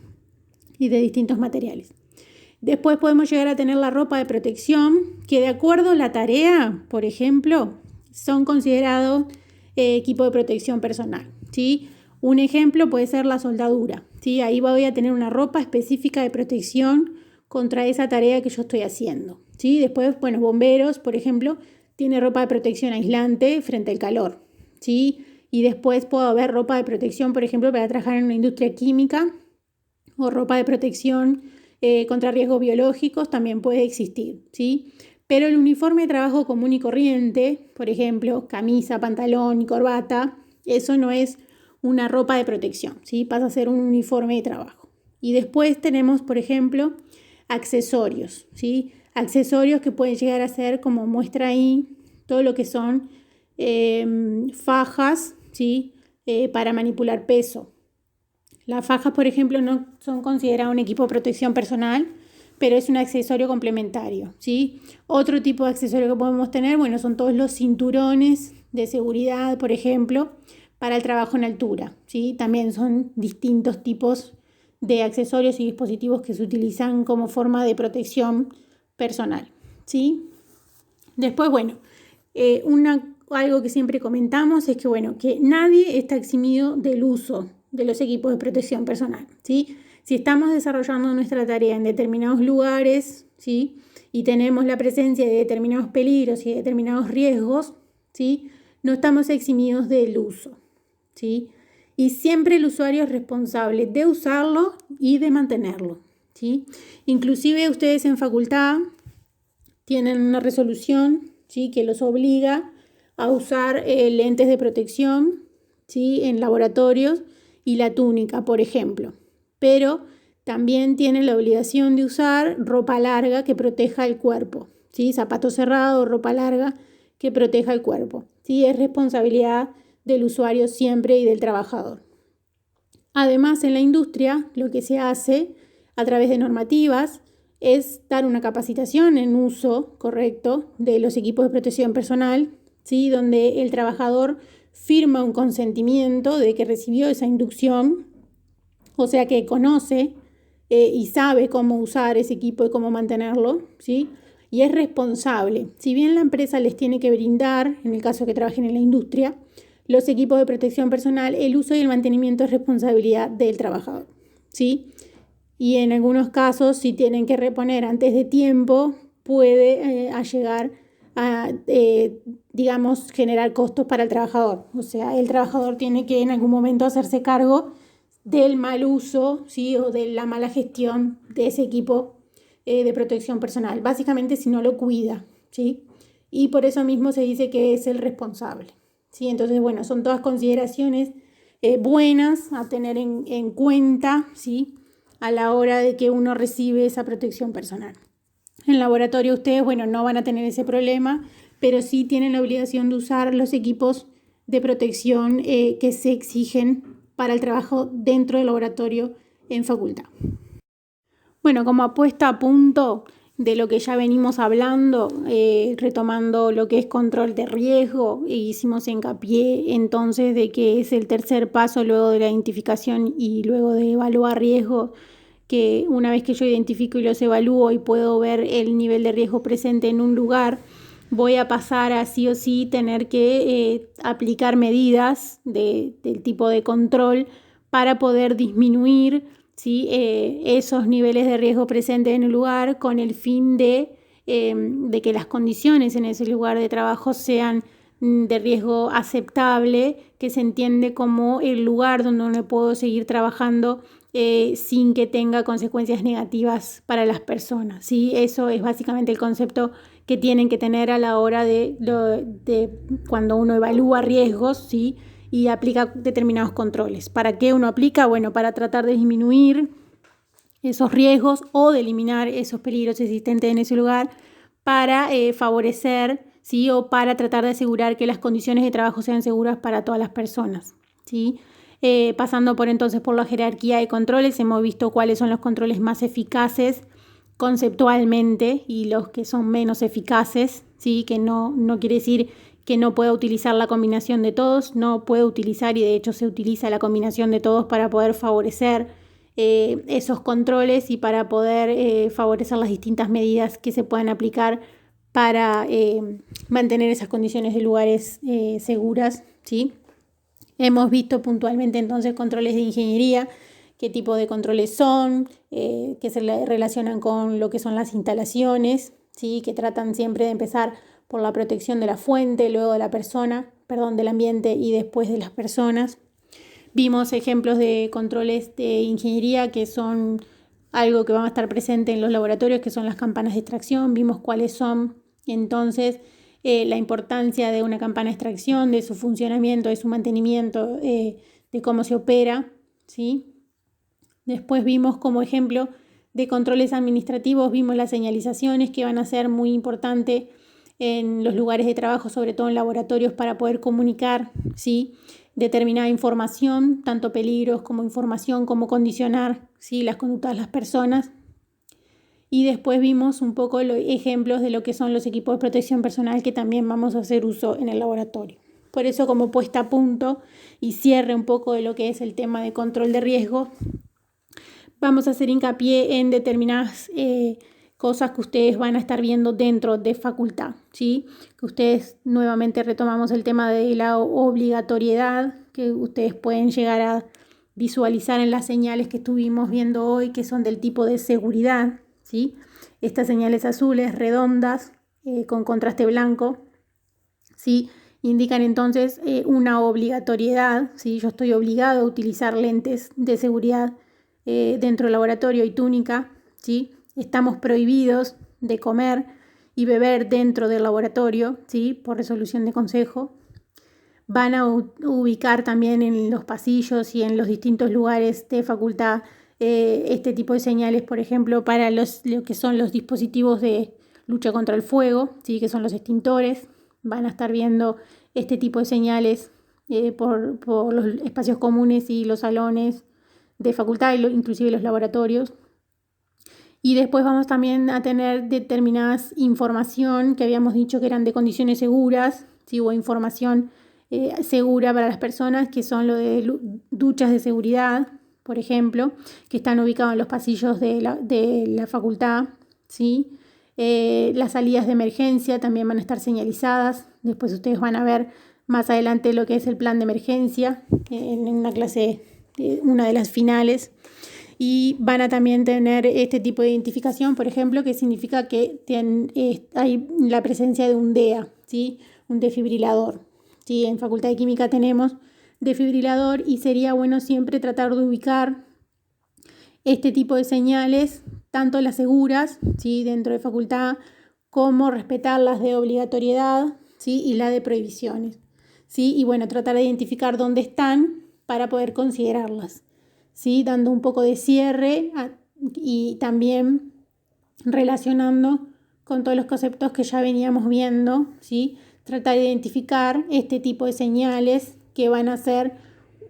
y de distintos materiales. Después podemos llegar a tener la ropa de protección, que de acuerdo a la tarea, por ejemplo, son considerados equipo de protección personal, ¿sí? Un ejemplo puede ser la soldadura, ¿sí? Ahí voy a tener una ropa específica de protección contra esa tarea que yo estoy haciendo, ¿sí? Después, bomberos, por ejemplo, tiene ropa de protección aislante frente al calor, ¿sí? Y después puedo haber ropa de protección, por ejemplo, para trabajar en una industria química, o ropa de protección contra riesgos biológicos también puede existir, ¿sí? Pero el uniforme de trabajo común y corriente, por ejemplo, camisa, pantalón y corbata, eso no es una ropa de protección, ¿sí? Pasa a ser un uniforme de trabajo. Y después tenemos, por ejemplo, accesorios, ¿sí? Accesorios que pueden llegar a ser, como muestra ahí, todo lo que son fajas, ¿sí? Para manipular peso. Las fajas, por ejemplo, no son consideradas un equipo de protección personal, pero es un accesorio complementario, ¿sí? Otro tipo de accesorio que podemos tener, son todos los cinturones de seguridad, por ejemplo, para el trabajo en altura, ¿sí? También son distintos tipos de accesorios y dispositivos que se utilizan como forma de protección personal, ¿sí? Después, algo que siempre comentamos es que nadie está eximido del uso de los equipos de protección personal, ¿sí? Si estamos desarrollando nuestra tarea en determinados lugares, ¿sí? Y tenemos la presencia de determinados peligros y de determinados riesgos, ¿sí? No estamos eximidos del uso, ¿sí? Y siempre el usuario es responsable de usarlo y de mantenerlo, ¿sí? Inclusive ustedes en facultad tienen una resolución, ¿sí? Que los obliga a usar lentes de protección, ¿sí? En laboratorios, y la túnica, por ejemplo. Pero también tienen la obligación de usar ropa larga que proteja el cuerpo, ¿sí? Zapatos cerrados, ropa larga que proteja el cuerpo, ¿sí? Es responsabilidad del usuario siempre y del trabajador. Además, en la industria, lo que se hace a través de normativas es dar una capacitación en uso correcto de los equipos de protección personal, ¿sí? Donde el trabajador firma un consentimiento de que recibió esa inducción, o sea que conoce y sabe cómo usar ese equipo y cómo mantenerlo, ¿sí? Y es responsable. Si bien la empresa les tiene que brindar, en el caso de que trabajen en la industria, los equipos de protección personal, el uso y el mantenimiento es responsabilidad del trabajador, ¿sí? Y en algunos casos, si tienen que reponer antes de tiempo, puede llegar a, digamos, generar costos para el trabajador. O sea, el trabajador tiene que en algún momento hacerse cargo del mal uso, ¿sí? O de la mala gestión de ese equipo de protección personal. Básicamente, si no lo cuida, ¿sí? Y por eso mismo se dice que es el responsable, ¿sí? Entonces, bueno, son todas consideraciones buenas a tener en cuenta, ¿sí? A la hora de que uno recibe esa protección personal. En laboratorio ustedes, bueno, no van a tener ese problema, pero sí tienen la obligación de usar los equipos de protección que se exigen para el trabajo dentro del laboratorio en facultad. Bueno, como apuesta a punto de lo que ya venimos hablando, retomando lo que es control de riesgo, hicimos hincapié entonces de que es el tercer paso luego de la identificación y luego de evaluar riesgo, que una vez que yo identifico y los evalúo y puedo ver el nivel de riesgo presente en un lugar, voy a pasar a sí o sí tener que aplicar medidas del tipo de control para poder disminuir, ¿sí? Esos niveles de riesgo presentes en el lugar con el fin de que las condiciones en ese lugar de trabajo sean de riesgo aceptable, que se entiende como el lugar donde uno puedo seguir trabajando sin que tenga consecuencias negativas para las personas, ¿sí? Eso es básicamente el concepto que tienen que tener a la hora de cuando uno evalúa riesgos, ¿sí? Y aplica determinados controles. ¿Para qué uno aplica? Bueno, para tratar de disminuir esos riesgos o de eliminar esos peligros existentes en ese lugar para favorecer, ¿sí? O para tratar de asegurar que las condiciones de trabajo sean seguras para todas las personas, ¿sí? Pasando entonces por la jerarquía de controles, hemos visto cuáles son los controles más eficaces conceptualmente y los que son menos eficaces, ¿sí? Que no quiere decir que no pueda utilizar la combinación de todos, no puede utilizar y de hecho se utiliza la combinación de todos para poder favorecer esos controles y para poder favorecer las distintas medidas que se puedan aplicar para mantener esas condiciones de lugares seguras, ¿sí? Hemos visto puntualmente entonces controles de ingeniería, qué tipo de controles son, que se relacionan con lo que son las instalaciones, ¿sí? Que tratan siempre de empezar por la protección de la fuente, luego de la persona, del ambiente y después de las personas. Vimos ejemplos de controles de ingeniería que son algo que va a estar presente en los laboratorios, que son las campanas de extracción. Vimos cuáles son entonces la importancia de una campana de extracción, de su funcionamiento, de su mantenimiento, de cómo se opera, ¿sí? Después vimos como ejemplo de controles administrativos, vimos las señalizaciones que van a ser muy importantes en los lugares de trabajo, sobre todo en laboratorios, para poder comunicar, ¿sí? Determinada información, tanto peligros como información, cómo condicionar, ¿sí? Las conductas de las personas. Y después vimos un poco los ejemplos de lo que son los equipos de protección personal que también vamos a hacer uso en el laboratorio. Por eso, como puesta a punto y cierre un poco de lo que es el tema de control de riesgo, vamos a hacer hincapié en determinadas cosas que ustedes van a estar viendo dentro de facultad, ¿sí? Que ustedes nuevamente retomamos el tema de la obligatoriedad, que ustedes pueden llegar a visualizar en las señales que estuvimos viendo hoy, que son del tipo de seguridad, ¿sí? Estas señales azules, redondas, con contraste blanco, ¿sí? Indican entonces una obligatoriedad, ¿sí? Yo estoy obligado a utilizar lentes de seguridad dentro del laboratorio y túnica, ¿sí? Estamos prohibidos de comer y beber dentro del laboratorio, ¿sí? Por resolución de consejo. Van a ubicar también en los pasillos y en los distintos lugares de facultad este tipo de señales, por ejemplo, para lo que son los dispositivos de lucha contra el fuego, ¿sí? Que son los extintores. Van a estar viendo este tipo de señales por los espacios comunes y los salones de facultad, inclusive los laboratorios. Y después vamos también a tener determinadas información que habíamos dicho que eran de condiciones seguras, ¿sí? O información segura para las personas, que son lo de duchas de seguridad, por ejemplo, que están ubicados en los pasillos de la facultad, ¿sí? Las salidas de emergencia también van a estar señalizadas. Después ustedes van a ver más adelante lo que es el plan de emergencia en una clase, una de las finales. Y van a también tener este tipo de identificación, por ejemplo, que significa que hay la presencia de un DEA, ¿sí? Un desfibrilador. ¿Sí? En Facultad de Química tenemos desfibrilador y sería bueno siempre tratar de ubicar este tipo de señales, tanto las seguras, ¿sí? Dentro de facultad, como respetar las de obligatoriedad, ¿sí? Y la de prohibiciones, ¿sí? Y bueno, tratar de identificar dónde están para poder considerarlas, ¿sí? Dando un poco de cierre y también relacionando con todos los conceptos que ya veníamos viendo, ¿sí? Tratar de identificar este tipo de señales que van a ser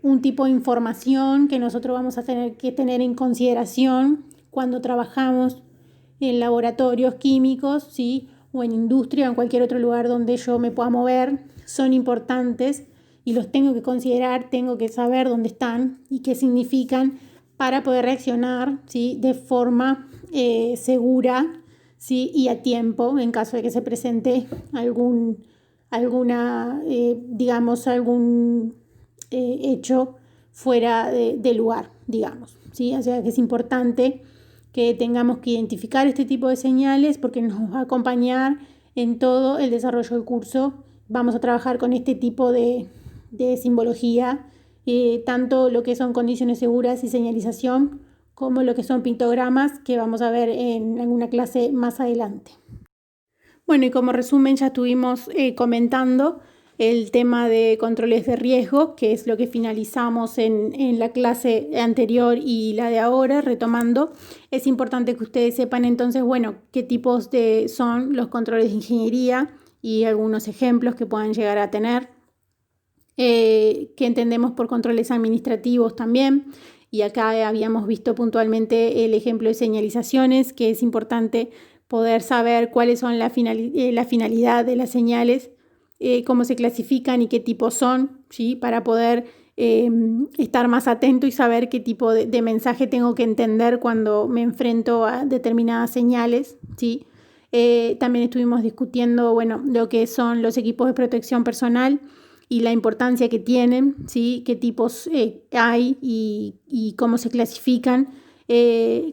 un tipo de información que nosotros vamos a tener que tener en consideración cuando trabajamos en laboratorios químicos, ¿sí? O en industria o en cualquier otro lugar donde yo me pueda mover. Son importantes y los tengo que considerar, tengo que saber dónde están y qué significan para poder reaccionar, ¿sí? De forma segura, ¿sí? Y a tiempo en caso de que se presente algún hecho fuera de lugar, digamos, ¿sí? O sea que es importante que tengamos que identificar este tipo de señales porque nos va a acompañar en todo el desarrollo del curso. Vamos a trabajar con este tipo de simbología, tanto lo que son condiciones seguras y señalización, como lo que son pictogramas, que vamos a ver en alguna clase más adelante. Bueno, y como resumen ya estuvimos comentando el tema de controles de riesgo, que es lo que finalizamos en la clase anterior y la de ahora, retomando. Es importante que ustedes sepan entonces, bueno, qué tipos son los controles de ingeniería y algunos ejemplos que puedan llegar a tener. Que entendemos por controles administrativos también, y acá habíamos visto puntualmente el ejemplo de señalizaciones, que es importante poder saber cuáles son la finalidad de las señales, cómo se clasifican y qué tipos son, ¿sí? Para poder estar más atento y saber qué tipo de mensaje tengo que entender cuando me enfrento a determinadas señales, ¿sí? También estuvimos discutiendo, bueno, lo que son los equipos de protección personal y la importancia que tienen, ¿sí? Qué tipos hay y cómo se clasifican,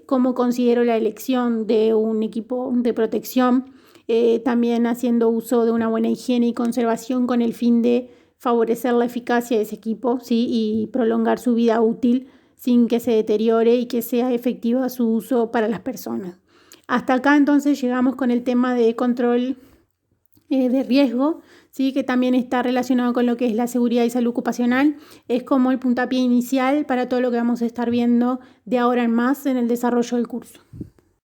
cómo considero la elección de un equipo de protección, también haciendo uso de una buena higiene y conservación con el fin de favorecer la eficacia de ese equipo, ¿sí? Y prolongar su vida útil sin que se deteriore y que sea efectivo su uso para las personas. Hasta acá entonces llegamos con el tema de control de riesgo, ¿sí? Que también está relacionado con lo que es la seguridad y salud ocupacional. Es como el puntapié inicial para todo lo que vamos a estar viendo de ahora en más en el desarrollo del curso.